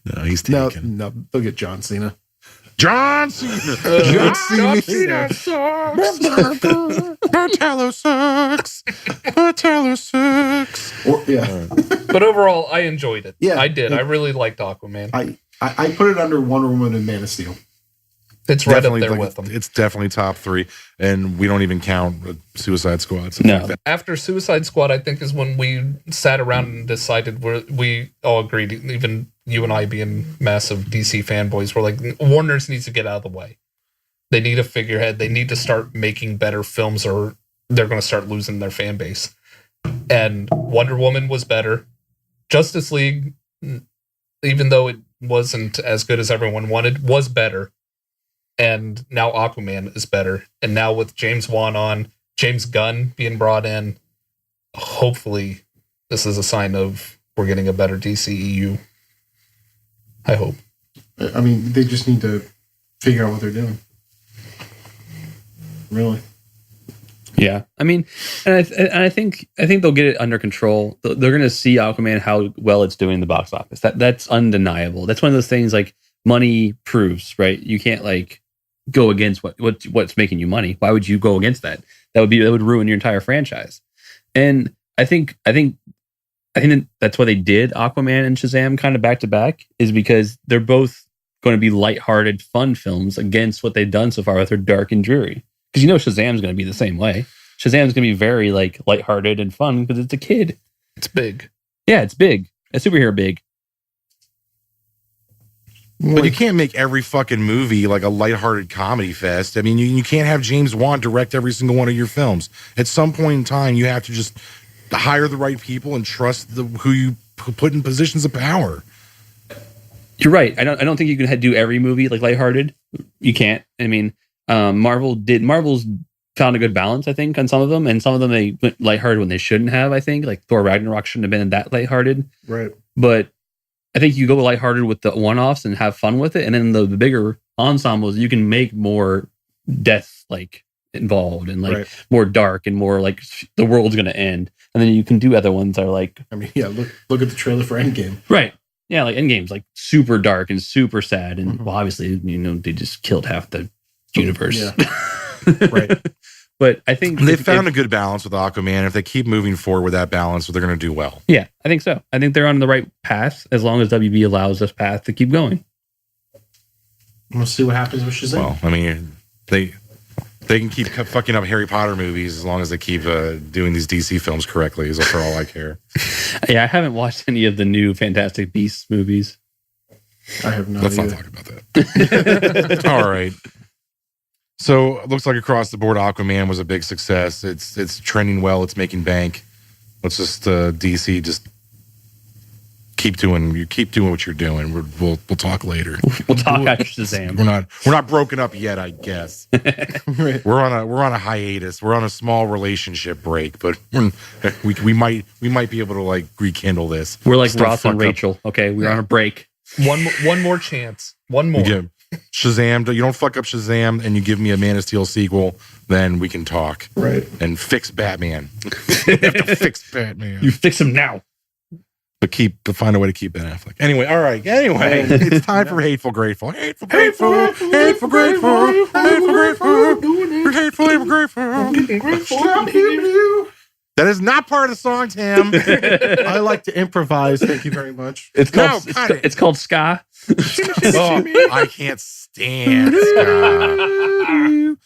[SPEAKER 1] No, he's taken.
[SPEAKER 3] No, they'll get John Cena.
[SPEAKER 1] John Cena. John Cena sucks. Metallo sucks. Metallo sucks.
[SPEAKER 3] Yeah.
[SPEAKER 4] But overall, I enjoyed it.
[SPEAKER 3] Yeah,
[SPEAKER 4] I did. I really liked Aquaman.
[SPEAKER 3] I put it under Wonder Woman and Man of Steel.
[SPEAKER 4] It's right up there with them.
[SPEAKER 1] It's definitely top 3, and we don't even count Suicide Squad.
[SPEAKER 2] No.
[SPEAKER 4] After Suicide Squad, I think is when we sat around and decided we all agreed, even you and I being massive DC fanboys, we're like, Warner's needs to get out of the way. They need a figurehead. They need to start making better films or they're going to start losing their fan base. And Wonder Woman was better. Justice League, even though it wasn't as good as everyone wanted, was better. And now Aquaman is better. And now with James Gunn being brought in, hopefully this is a sign of we're getting a better DCEU. I hope.
[SPEAKER 3] I mean, they just need to figure out what they're doing. Really.
[SPEAKER 2] Yeah, I mean, and I think they'll get it under control. They're going to see Aquaman how well it's doing in the box office. That's undeniable. That's one of those things like money proves, right? You can't like go against what's making you money. Why would you go against that? That would ruin your entire franchise. And I think that's why they did Aquaman and Shazam kind of back to back, is because they're both going to be lighthearted, fun films against what they've done so far with their dark and dreary. Because Shazam's going to be the same way. Shazam's going to be very like lighthearted and fun because it's a kid.
[SPEAKER 4] It's big.
[SPEAKER 2] Yeah, it's big. A superhero big.
[SPEAKER 1] But you can't make every fucking movie like a lighthearted comedy fest. I mean, you can't have James Wan direct every single one of your films. At some point in time, you have to just hire the right people and trust who you put in positions of power.
[SPEAKER 2] You're right. I don't think you can do every movie like lighthearted. You can't. I mean, Marvel's found a good balance, I think, on some of them, and some of them they went lighthearted when they shouldn't have. I think like Thor Ragnarok shouldn't have been that lighthearted.
[SPEAKER 3] Right.
[SPEAKER 2] But I think you go lighthearted with the one-offs and have fun with it, and then the bigger ensembles, you can make more death like involved and like more dark and more like the world's gonna end. And then you can do other ones that are like,
[SPEAKER 3] I mean, yeah, look at the trailer for Endgame.
[SPEAKER 2] Right. Yeah, like Endgame's like super dark and super sad, and well, obviously, they just killed half the universe.
[SPEAKER 3] Yeah. Right.
[SPEAKER 2] But I think
[SPEAKER 1] they found a good balance with Aquaman. If they keep moving forward with that balance, they're going to do well.
[SPEAKER 2] Yeah, I think so. I think they're on the right path as long as WB allows this path to keep going.
[SPEAKER 3] We'll see what happens with Shazam.
[SPEAKER 1] Well, I mean, they can keep fucking up Harry Potter movies as long as they keep doing these DC films correctly. Is for all I care.
[SPEAKER 2] Yeah, I haven't watched any of the new Fantastic Beasts movies.
[SPEAKER 3] I have not.
[SPEAKER 1] Let's not talk about that. All right. So it looks like across the board, Aquaman was a big success. It's trending well. It's making bank. Let's just DC just keep doing what you're doing. We'll talk later.
[SPEAKER 2] We'll talk after Shazam.
[SPEAKER 1] We're not broken up yet, I guess.
[SPEAKER 3] Right.
[SPEAKER 1] We're on a hiatus. We're on a small relationship break, but we might be able to like rekindle this.
[SPEAKER 2] We're like Ross and Rachel. Okay, we're on a break.
[SPEAKER 4] One more chance. One more.
[SPEAKER 1] Shazam, you don't fuck up Shazam, and you give me a Man of Steel sequel, then we can talk.
[SPEAKER 3] Right.
[SPEAKER 1] And fix Batman. You have to fix Batman.
[SPEAKER 2] You fix him now.
[SPEAKER 1] But find a way to keep Ben Affleck. Anyway, all right. Anyway, it's time for Hateful Grateful. Hateful Grateful. Hateful Grateful. Hateful Grateful. Hateful Grateful. That is not part of the song, Tim.
[SPEAKER 3] I like to improvise. Thank you very much.
[SPEAKER 2] It's called ska.
[SPEAKER 1] Oh, I can't stand ska.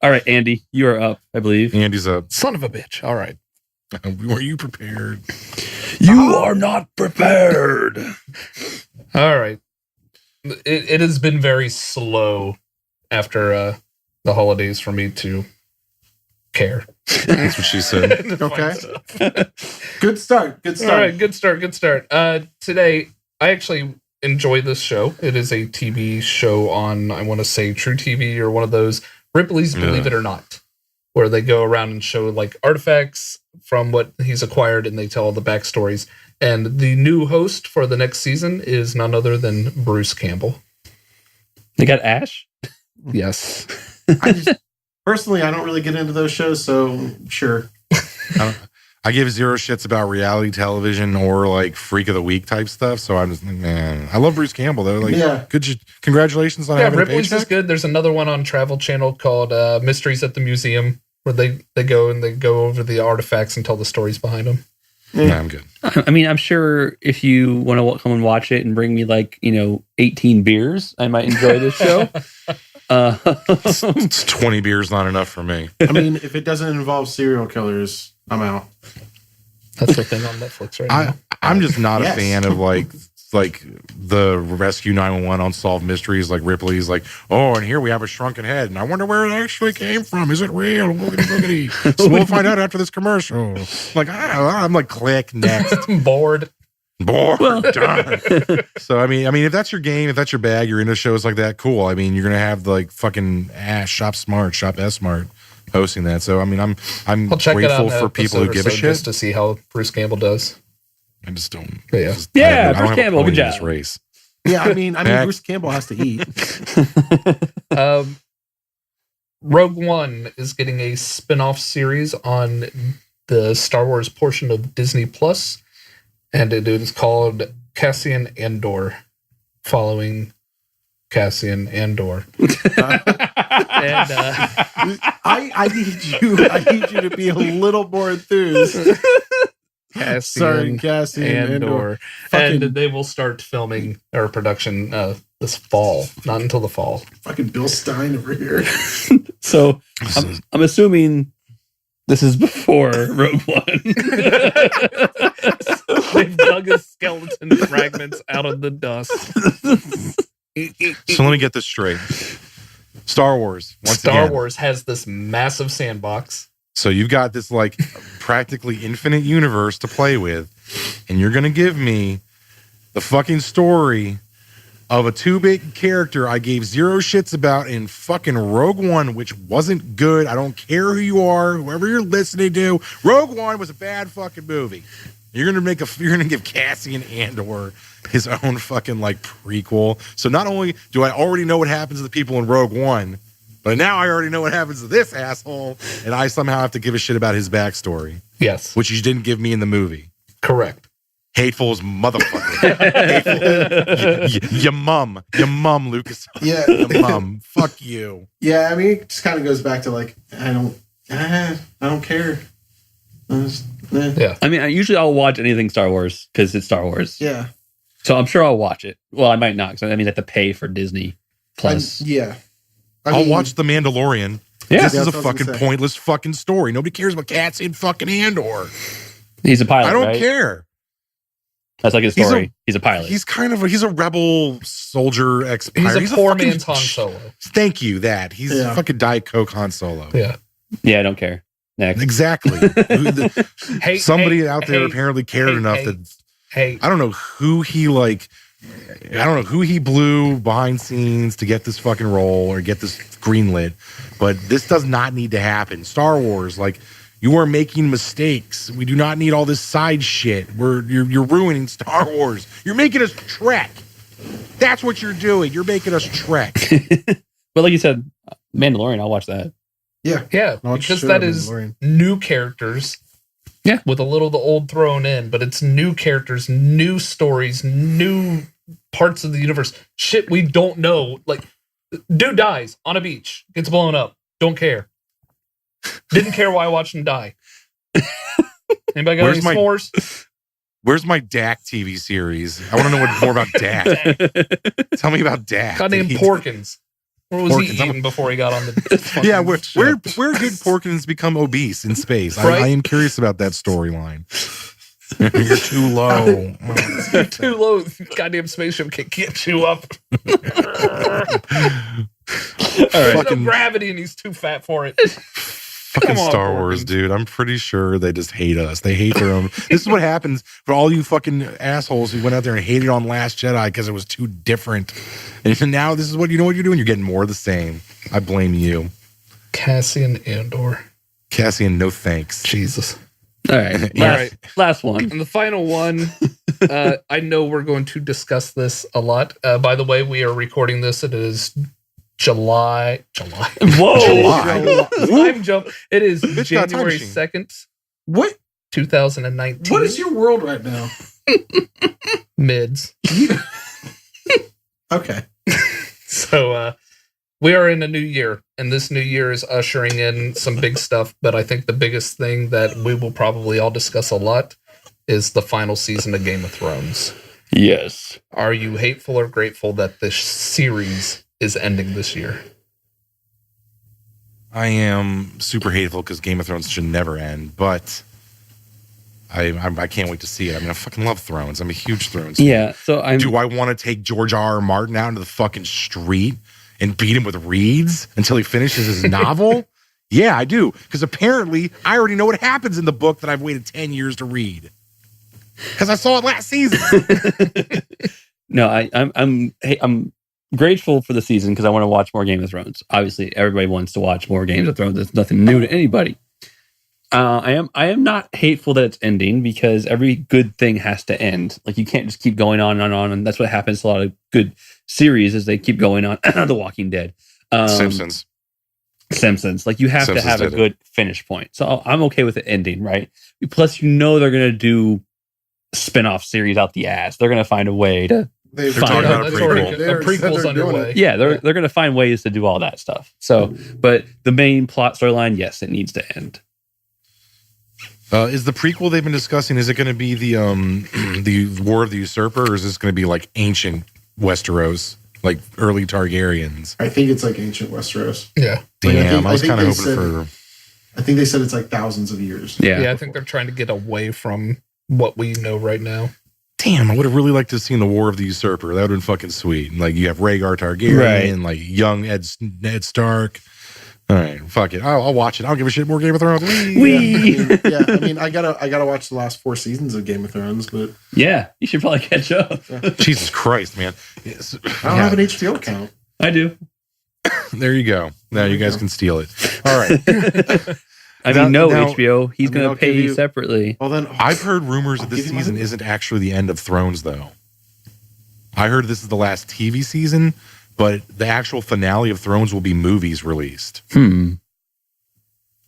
[SPEAKER 2] All right, Andy, you are up, I believe.
[SPEAKER 1] Andy's up.
[SPEAKER 4] Son of a bitch. All right.
[SPEAKER 1] Were you prepared?
[SPEAKER 2] You are not prepared.
[SPEAKER 4] All right. It has been very slow after the holidays for me to care.
[SPEAKER 1] That's what she said.
[SPEAKER 3] Okay. Good start. Good start.
[SPEAKER 4] All right. Good start. Today, I actually enjoy this show. It is a TV show on, I want to say, True TV or one of those Ripley's Believe It or Not, where they go around and show like artifacts from what he's acquired and they tell all the backstories. And the new host for the next season is none other than Bruce Campbell.
[SPEAKER 2] They got Ash?
[SPEAKER 4] Yes.
[SPEAKER 3] Personally, I don't really get into those shows, so sure.
[SPEAKER 1] I give zero shits about reality television or like Freak of the Week type stuff. So I'm just like, man, I love Bruce Campbell though. Like, congratulations on having
[SPEAKER 4] Ripley's
[SPEAKER 1] a paycheck.
[SPEAKER 4] is good. There's another one on Travel Channel called Mysteries at the Museum, where they go over the artifacts and tell the stories behind them.
[SPEAKER 1] Nah, I'm good.
[SPEAKER 2] I mean, I'm sure if you want to come and watch it and bring me 18 beers, I might enjoy this show.
[SPEAKER 1] It's 20 beers not enough for me.
[SPEAKER 3] I mean, if it doesn't involve serial killers, I'm out.
[SPEAKER 4] That's the thing on Netflix right now.
[SPEAKER 1] I'm just not a fan of like the Rescue 911 Unsolved Mysteries, like Ripley's like, oh, and here we have a shrunken head, and I wonder where it actually came from. Is it real? Boogity, boogity. So we'll find out after this commercial. Like, I'm like, click next.
[SPEAKER 4] Bored.
[SPEAKER 1] Done. So I mean, if that's your game, if that's your bag, you're into shows like that, cool. I mean, you're gonna have like fucking Shop S Smart hosting that. So I mean, I'm
[SPEAKER 4] I'll check
[SPEAKER 1] grateful
[SPEAKER 4] it out
[SPEAKER 1] for people who give a shit.
[SPEAKER 4] just to see how Bruce Campbell does.
[SPEAKER 1] I just don't.
[SPEAKER 4] Yeah.
[SPEAKER 2] Bruce Campbell, good job.
[SPEAKER 1] This race.
[SPEAKER 3] Yeah, I mean, Bruce Campbell has to eat.
[SPEAKER 4] Rogue One is getting a spin-off series on the Star Wars portion of Disney Plus, and it is called Cassian Andor, following Cassian Andor. And
[SPEAKER 3] I need you to be a little more enthused.
[SPEAKER 4] Cassian Andor. And they will start filming or production this fall, not until the fall.
[SPEAKER 3] Fucking Bill Stein over here.
[SPEAKER 2] So I'm assuming this is before Rogue One.
[SPEAKER 4] They've dug his skeleton fragments out of the dust.
[SPEAKER 1] So let me get this straight. Star Wars.
[SPEAKER 4] Star Wars has this massive sandbox.
[SPEAKER 1] So you've got this like practically infinite universe to play with, and you're gonna give me the fucking story of a 2-bit character I gave zero shits about in fucking Rogue One, which wasn't good. I don't care who you are, whoever you're listening to. Rogue One was a bad fucking movie. You're gonna give Cassian Andor his own fucking like prequel. So not only do I already know what happens to the people in Rogue One, but now I already know what happens to this asshole, and I somehow have to give a shit about his backstory.
[SPEAKER 4] Yes.
[SPEAKER 1] Which you didn't give me in the movie.
[SPEAKER 4] Correct.
[SPEAKER 1] Hateful as motherfucker. Hateful. Your mum, Lucas.
[SPEAKER 3] Yeah.
[SPEAKER 1] Your mum. Fuck you.
[SPEAKER 3] Yeah, I mean, it just kind of goes back to like, I don't care.
[SPEAKER 4] Yeah.
[SPEAKER 2] I mean, I'll watch anything Star Wars because it's Star Wars.
[SPEAKER 3] Yeah.
[SPEAKER 2] So I'm sure I'll watch it. Well, I might not, because I have to pay for Disney Plus.
[SPEAKER 1] I'll watch The Mandalorian.
[SPEAKER 2] Yeah.
[SPEAKER 1] This is a fucking pointless fucking story. Nobody cares about Cassian fucking Andor.
[SPEAKER 2] He's a pilot.
[SPEAKER 1] I don't
[SPEAKER 2] right?
[SPEAKER 1] care.
[SPEAKER 2] That's like his story. He's a pilot.
[SPEAKER 1] He's a rebel soldier ex-pirate.
[SPEAKER 4] He's a poor man's Han Solo.
[SPEAKER 1] Thank you. He's a fucking Diet Coke Han Solo.
[SPEAKER 2] Yeah, I don't care. Next.
[SPEAKER 1] Exactly. Somebody out there apparently cared enough that. I don't know who he blew behind scenes to get this fucking role or get this greenlit, but this does not need to happen. Star Wars, like,
[SPEAKER 5] You are making mistakes. We do not need all this side shit. You're ruining Star Wars. You're making us Trek. That's what you're doing. You're making us Trek.
[SPEAKER 2] But like you said, Mandalorian, I'll watch that.
[SPEAKER 4] Yeah,
[SPEAKER 3] I'll
[SPEAKER 4] because
[SPEAKER 3] show
[SPEAKER 4] that
[SPEAKER 3] up
[SPEAKER 4] is
[SPEAKER 3] Mandalorian.
[SPEAKER 4] new characters.
[SPEAKER 2] Yeah.
[SPEAKER 4] With a little of the old thrown in, but it's new characters, new stories, new parts of the universe. Shit we don't know. Like, dude dies on a beach, gets blown up. Don't care. Didn't care why I watched him die. Anybody got any s'mores?
[SPEAKER 5] Where's my Dak TV series? I want to know more about Dak. Tell me about Dak.
[SPEAKER 4] Goddamn Porkins. What was he eating before he got on the
[SPEAKER 5] Yeah, where did Porkins become obese in space?
[SPEAKER 4] Right?
[SPEAKER 5] I am curious about that storyline. You're too low.
[SPEAKER 4] You're too low. Goddamn spaceship can get you up.
[SPEAKER 5] All right.
[SPEAKER 4] There's no gravity and he's too fat for it.
[SPEAKER 5] Fucking
[SPEAKER 4] Come on,
[SPEAKER 5] Star Wars,
[SPEAKER 4] Porkins.
[SPEAKER 5] dude. I'm pretty sure they just hate us. They hate their own. This is what happens for all you fucking assholes who went out there and hated on Last Jedi because it was too different. And now this is what you know what you're doing. You're getting more of the same. I blame you.
[SPEAKER 4] Cassian Andor.
[SPEAKER 5] Cassian, no thanks.
[SPEAKER 4] Jesus.
[SPEAKER 2] All right.
[SPEAKER 5] Yeah.
[SPEAKER 2] Last one.
[SPEAKER 4] And the final one, I know we're going to discuss this a lot. By the way, we are recording this. It is July.
[SPEAKER 2] Whoa.
[SPEAKER 5] July.
[SPEAKER 4] Time jump. It is
[SPEAKER 5] Bitch, got a time
[SPEAKER 4] January
[SPEAKER 5] machine.
[SPEAKER 4] 2nd,
[SPEAKER 3] What?
[SPEAKER 4] 2019.
[SPEAKER 3] What is your world right now?
[SPEAKER 4] Mids.
[SPEAKER 3] Okay.
[SPEAKER 4] So we are in a new year, and this new year is ushering in some big stuff. But I think the biggest thing that we will probably all discuss a lot is the final season of Game of Thrones.
[SPEAKER 2] Yes.
[SPEAKER 4] Are you hateful or grateful that this series is ending this year?
[SPEAKER 5] I am super hateful because Game of Thrones should never end, but I can't wait to see it. I mean, I fucking love Thrones. I'm a huge Thrones fan.
[SPEAKER 2] Yeah. So I'm.
[SPEAKER 5] Do I want to take George R.R. Martin out into the fucking street and beat him with reeds until he finishes his novel? Yeah, I do. Because apparently I already know what happens in the book that I've waited 10 years to read. Because I saw it last season.
[SPEAKER 2] No, I'm grateful for the season because I want to watch more Game of Thrones. Obviously, everybody wants to watch more Games of Thrones. It's nothing new to anybody. I am not hateful that it's ending because every good thing has to end. Like you can't just keep going on and on, and that's what happens to a lot of good series is they keep going on. The Walking Dead,
[SPEAKER 5] Simpsons.
[SPEAKER 2] Like you have
[SPEAKER 5] Simpsons
[SPEAKER 2] to have a
[SPEAKER 5] did it.
[SPEAKER 2] good finish point. So I'm okay with it ending, right? Plus, you know they're gonna do spin-off series out the ass. They're gonna find a way to.
[SPEAKER 3] They're
[SPEAKER 2] Fine.
[SPEAKER 5] talking about a
[SPEAKER 4] That's already-
[SPEAKER 5] prequel.
[SPEAKER 4] a
[SPEAKER 3] They're
[SPEAKER 4] prequel's
[SPEAKER 3] doing
[SPEAKER 4] underway.
[SPEAKER 3] it.
[SPEAKER 2] Yeah, they're going to find ways to do all that stuff. So, but the main plot storyline, yes, it needs to end.
[SPEAKER 5] Is the prequel they've been discussing, is it going to be the War of the Usurper, or is this going to be like ancient Westeros, like early Targaryens?
[SPEAKER 3] I think it's like ancient Westeros.
[SPEAKER 4] Yeah.
[SPEAKER 5] Damn, I was
[SPEAKER 3] think
[SPEAKER 5] kind of
[SPEAKER 3] they
[SPEAKER 5] hoping for...
[SPEAKER 3] I think they said it's like thousands of years.
[SPEAKER 4] Yeah, I think they're trying to get away from what we know right now.
[SPEAKER 5] Damn, I would have really liked to have seen the War of the Usurper. That would have been fucking sweet. Like, you have Rhaegar Targaryen,
[SPEAKER 2] Right.
[SPEAKER 5] and like young Ned Stark. All right, fuck it. I'll watch it. I don't give a shit. More Game of Thrones.
[SPEAKER 3] I mean, I gotta watch the last 4 seasons of Game of Thrones, but
[SPEAKER 2] Yeah, you should probably catch up.
[SPEAKER 5] Jesus Christ, man.
[SPEAKER 3] I don't have an HBO account.
[SPEAKER 2] I do.
[SPEAKER 5] There you go. Now you guys can steal it. All right.
[SPEAKER 2] I
[SPEAKER 5] Now-
[SPEAKER 2] mean, no,
[SPEAKER 5] now-
[SPEAKER 2] HBO. He's
[SPEAKER 3] I mean,
[SPEAKER 2] going
[SPEAKER 3] I'll
[SPEAKER 2] to pay
[SPEAKER 3] give
[SPEAKER 2] you
[SPEAKER 3] you-
[SPEAKER 2] separately.
[SPEAKER 3] Well, then
[SPEAKER 5] I've heard rumors that
[SPEAKER 3] I'll
[SPEAKER 5] this
[SPEAKER 3] give you my
[SPEAKER 5] season
[SPEAKER 3] money.
[SPEAKER 5] isn't actually the end of Thrones, though. I heard this is the last TV season, but the actual finale of Thrones will be movies released.
[SPEAKER 3] I don't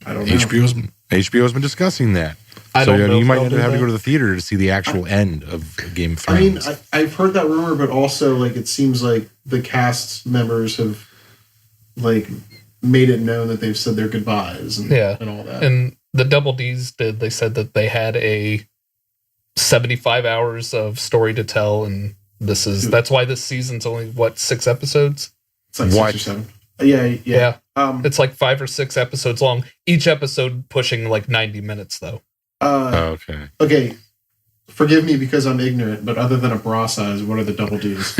[SPEAKER 3] know.
[SPEAKER 5] HBO's been discussing that.
[SPEAKER 4] I
[SPEAKER 5] So
[SPEAKER 4] don't know
[SPEAKER 5] you
[SPEAKER 4] if
[SPEAKER 5] might
[SPEAKER 4] they'll
[SPEAKER 5] have
[SPEAKER 4] do
[SPEAKER 5] to
[SPEAKER 4] that.
[SPEAKER 5] go to the theater to see the actual end of Game of
[SPEAKER 3] I mean,
[SPEAKER 5] Thrones.
[SPEAKER 3] I've heard that rumor, but also like it seems like the cast members have like made it known that they've said their goodbyes and,
[SPEAKER 4] Yeah.
[SPEAKER 3] and all that.
[SPEAKER 4] And the Double D's did. They said that they had a 75 hours of story to tell, and that's why this season's only 6 episodes.
[SPEAKER 3] It's like
[SPEAKER 5] What?
[SPEAKER 3] 6 or 7. Yeah.
[SPEAKER 4] Yeah.
[SPEAKER 3] Um,
[SPEAKER 4] It's like 5 or 6 episodes long. Each episode pushing like 90 minutes though.
[SPEAKER 5] Okay.
[SPEAKER 3] okay. Forgive me because I'm ignorant, but other than a bra size, what are the Double D's?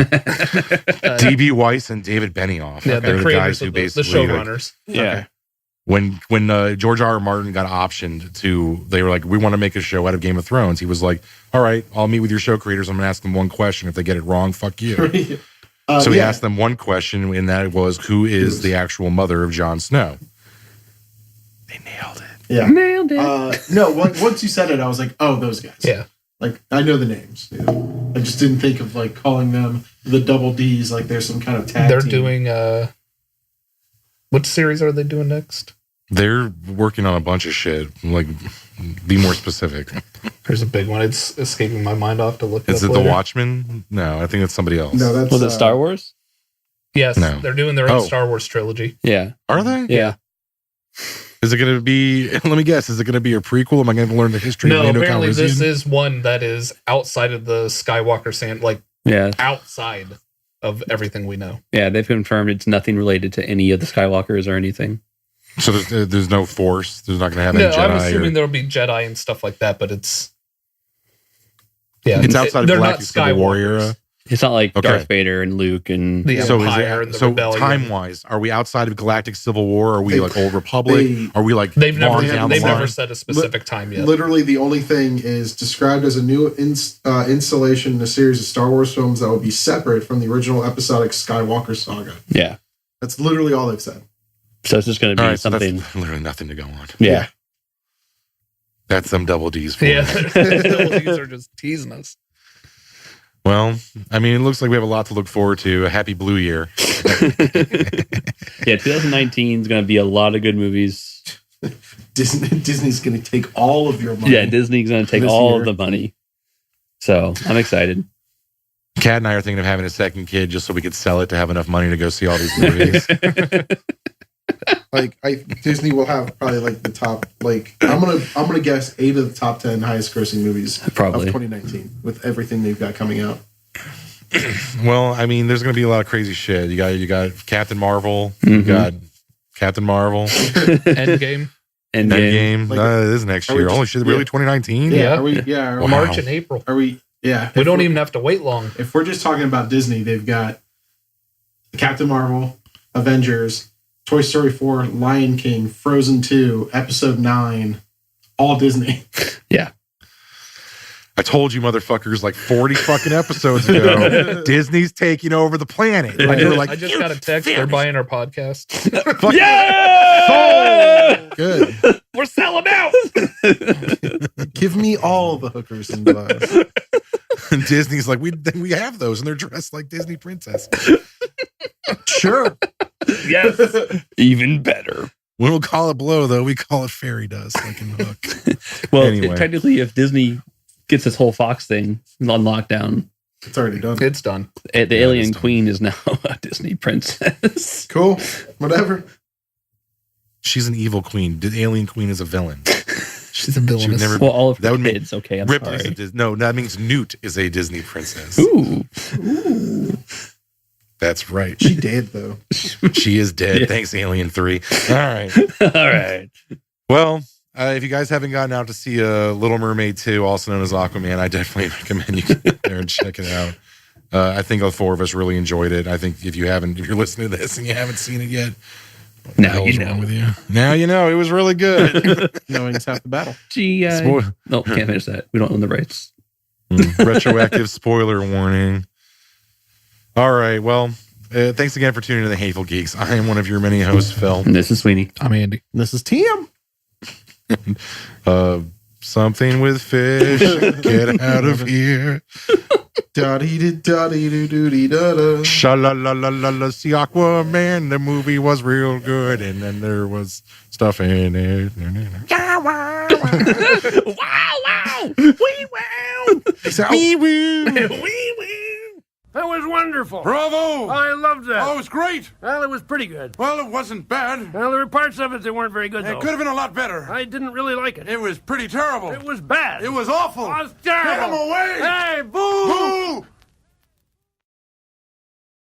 [SPEAKER 5] D.B. Weiss and David Benioff.
[SPEAKER 4] Yeah,
[SPEAKER 5] They're
[SPEAKER 4] the
[SPEAKER 5] the
[SPEAKER 4] creators
[SPEAKER 5] guys who
[SPEAKER 4] of the
[SPEAKER 5] basically
[SPEAKER 4] showrunners.
[SPEAKER 2] Yeah.
[SPEAKER 5] when George R.R. Martin got optioned to, they were like, we want to make a show out of Game of Thrones. He was like, all right, I'll meet with your show creators. I'm going to ask them one question. If they get it wrong, fuck you. So he asked them one question, and that was, who is the actual mother of Jon Snow? They nailed it.
[SPEAKER 3] Yeah.
[SPEAKER 2] Nailed it.
[SPEAKER 3] No, once you said it, I was like, oh, those guys.
[SPEAKER 4] Yeah.
[SPEAKER 3] Like, I know the names. You know? I just didn't think of, like, calling them the Double Ds, like there's some kind of tag
[SPEAKER 4] They're
[SPEAKER 3] team.
[SPEAKER 4] doing, what series are they doing next?
[SPEAKER 5] They're working on a bunch of shit. Like, be more specific.
[SPEAKER 4] There's a big one. It's escaping my mind. I'll have to look it up
[SPEAKER 5] Is it
[SPEAKER 4] later.
[SPEAKER 5] The Watchmen? No, I think it's somebody else.
[SPEAKER 3] No, that's...
[SPEAKER 2] Was it Star Wars?
[SPEAKER 4] Yes,
[SPEAKER 5] No.
[SPEAKER 4] they're doing their own
[SPEAKER 5] Oh.
[SPEAKER 4] Star Wars trilogy.
[SPEAKER 2] Yeah.
[SPEAKER 5] Are they?
[SPEAKER 2] Yeah.
[SPEAKER 5] Is it going to be, let me guess, is it going to be a prequel? Am I going to learn the history
[SPEAKER 4] No,
[SPEAKER 5] of Lando
[SPEAKER 4] apparently this
[SPEAKER 5] Calrissian?
[SPEAKER 4] is one that is outside of the Skywalker sand, like
[SPEAKER 2] Yeah.
[SPEAKER 4] outside of everything we know.
[SPEAKER 2] Yeah. They've confirmed it's nothing related to any of the Skywalkers or anything.
[SPEAKER 5] So there's no Force? There's not going to have
[SPEAKER 4] No,
[SPEAKER 5] any Jedi?
[SPEAKER 4] I'm assuming there'll be Jedi and stuff like that, but it's
[SPEAKER 5] It's outside of
[SPEAKER 4] they're
[SPEAKER 5] Galactic
[SPEAKER 4] not
[SPEAKER 5] Civil War
[SPEAKER 4] Skywalkers.
[SPEAKER 5] era?
[SPEAKER 2] It's not like
[SPEAKER 5] Okay.
[SPEAKER 2] Darth Vader and Luke and
[SPEAKER 4] The
[SPEAKER 5] So
[SPEAKER 4] Empire and the
[SPEAKER 5] so
[SPEAKER 4] Rebellion.
[SPEAKER 5] time-wise, are we outside of Galactic Civil War? Are we
[SPEAKER 3] They-
[SPEAKER 5] like Old Republic? Are we like
[SPEAKER 4] They've never
[SPEAKER 5] long down
[SPEAKER 4] they've
[SPEAKER 5] the line?
[SPEAKER 4] never said a specific time yet.
[SPEAKER 3] Literally, the only thing is described as a new installation in a series of Star Wars films that will be separate from the original episodic Skywalker saga.
[SPEAKER 2] yeah.
[SPEAKER 3] That's literally all they've said.
[SPEAKER 2] So it's just going to
[SPEAKER 5] All
[SPEAKER 2] be
[SPEAKER 5] right, so
[SPEAKER 2] something.
[SPEAKER 5] that's literally nothing to go on.
[SPEAKER 2] Yeah.
[SPEAKER 5] That's some double D's for
[SPEAKER 4] Yeah,
[SPEAKER 5] you.
[SPEAKER 4] these are just teasing us.
[SPEAKER 5] Well, I mean, it looks like we have a lot to look forward to. A happy blue year.
[SPEAKER 2] Yeah. 2019 is going to be a lot of good movies.
[SPEAKER 3] Disney's going to take all of your money.
[SPEAKER 2] Yeah. Disney's going to take
[SPEAKER 3] This
[SPEAKER 2] all
[SPEAKER 3] year.
[SPEAKER 2] of the money. So I'm excited.
[SPEAKER 5] Kat and I are thinking of having a second kid just so we could sell it to have enough money to go see all these movies.
[SPEAKER 3] Like Disney will have probably like the top. Like I'm gonna guess 8 of the top 10 highest grossing movies
[SPEAKER 2] Probably.
[SPEAKER 3] of 2019 with everything they've got coming out.
[SPEAKER 5] Well, I mean, there's going to be a lot of crazy shit. You got Captain Marvel.
[SPEAKER 2] Mhm.
[SPEAKER 5] You got Captain Marvel.
[SPEAKER 4] Endgame.
[SPEAKER 2] And
[SPEAKER 5] Endgame.
[SPEAKER 3] Like,
[SPEAKER 5] This is next
[SPEAKER 3] are we
[SPEAKER 5] year.
[SPEAKER 3] just-
[SPEAKER 5] Holy shit! Really,
[SPEAKER 3] yeah.
[SPEAKER 5] 2019?
[SPEAKER 4] Yeah.
[SPEAKER 3] Are we? Yeah. Are,
[SPEAKER 5] Wow.
[SPEAKER 4] March and April.
[SPEAKER 3] are we? Yeah.
[SPEAKER 4] We
[SPEAKER 3] If
[SPEAKER 4] don't
[SPEAKER 3] we're-
[SPEAKER 4] even have to wait long.
[SPEAKER 3] If we're just talking about Disney, they've got Captain Marvel, Avengers, Toy Story 4, Lion King, Frozen 2, Episode 9, all Disney.
[SPEAKER 5] I told you, motherfuckers, like 40 fucking episodes ago, Disney's taking over the planet. And you were like,
[SPEAKER 4] I just got a text. They're buying our podcast.
[SPEAKER 5] fuck
[SPEAKER 2] yeah!
[SPEAKER 3] Good.
[SPEAKER 4] We're selling out.
[SPEAKER 3] Give me all the hookers and glass.
[SPEAKER 5] And Disney's like, we have those, and they're dressed like Disney princesses.
[SPEAKER 3] Sure.
[SPEAKER 4] Yes.
[SPEAKER 2] Even better.
[SPEAKER 5] We don't call it blow, though. We call it fairy dust, like in the hook.
[SPEAKER 2] Well,
[SPEAKER 5] Anyway.
[SPEAKER 2] technically, if Disney gets this whole Fox thing on lockdown,
[SPEAKER 3] It's already done.
[SPEAKER 4] It's done.
[SPEAKER 2] the
[SPEAKER 5] Yeah,
[SPEAKER 2] alien
[SPEAKER 5] it's done.
[SPEAKER 2] queen is now a Disney princess.
[SPEAKER 3] Cool. Whatever.
[SPEAKER 5] She's an evil queen. The alien queen is a villain.
[SPEAKER 4] She's a
[SPEAKER 5] She would
[SPEAKER 4] villainess.
[SPEAKER 5] never-
[SPEAKER 2] Well, all of
[SPEAKER 5] That
[SPEAKER 2] her
[SPEAKER 5] would make
[SPEAKER 2] kids. Okay, I'm
[SPEAKER 5] Ripley's a
[SPEAKER 2] sorry.
[SPEAKER 5] Dis- no, that means Newt is a Disney princess.
[SPEAKER 2] Ooh.
[SPEAKER 5] That's right.
[SPEAKER 3] She did, though.
[SPEAKER 5] She is dead.
[SPEAKER 2] Yeah.
[SPEAKER 5] Thanks, Alien 3. All right.
[SPEAKER 2] All right.
[SPEAKER 5] Well, if you guys haven't gotten out to see Little Mermaid 2, also known as Aquaman, I definitely recommend you get there and check it out. I think all 4 of us really enjoyed it. I think if you're listening to this and you haven't seen it yet, what the
[SPEAKER 2] Now
[SPEAKER 5] hell's
[SPEAKER 2] you
[SPEAKER 5] wrong
[SPEAKER 2] know.
[SPEAKER 5] with you. Now you know. It was really good.
[SPEAKER 3] Knowing's half the battle.
[SPEAKER 2] G.I.
[SPEAKER 5] Spo-
[SPEAKER 2] No, can't finish that. We don't own the rights.
[SPEAKER 5] Retroactive spoiler warning. All right. Well, thanks again for tuning in to the Hateful Geeks. I am one of your many hosts, Phil.
[SPEAKER 2] And this is Sweeney.
[SPEAKER 4] I'm Andy.
[SPEAKER 3] This is TM.
[SPEAKER 5] Something with fish. Get out of here.
[SPEAKER 3] Da-dee-dee-da-dee-doo-doo-dee-da-da.
[SPEAKER 5] Sha-la-la-la-la-la. See Aquaman. The movie was real good, and then there was stuff in it.
[SPEAKER 2] Wow, wow. Wee wow.
[SPEAKER 5] Wee woo.
[SPEAKER 2] Wee woo.
[SPEAKER 6] That was wonderful.
[SPEAKER 7] Bravo!
[SPEAKER 6] I loved that.
[SPEAKER 7] Oh, it was great.
[SPEAKER 6] Well, it was pretty good.
[SPEAKER 7] Well, it wasn't bad.
[SPEAKER 6] Well, there were parts of it that weren't very good,
[SPEAKER 7] It
[SPEAKER 6] though.
[SPEAKER 7] could have been a lot better.
[SPEAKER 6] I didn't really like it.
[SPEAKER 7] It was pretty terrible.
[SPEAKER 6] It was bad.
[SPEAKER 7] It was awful.
[SPEAKER 6] It was terrible.
[SPEAKER 7] Get him away!
[SPEAKER 6] Hey, boo!
[SPEAKER 7] Boo!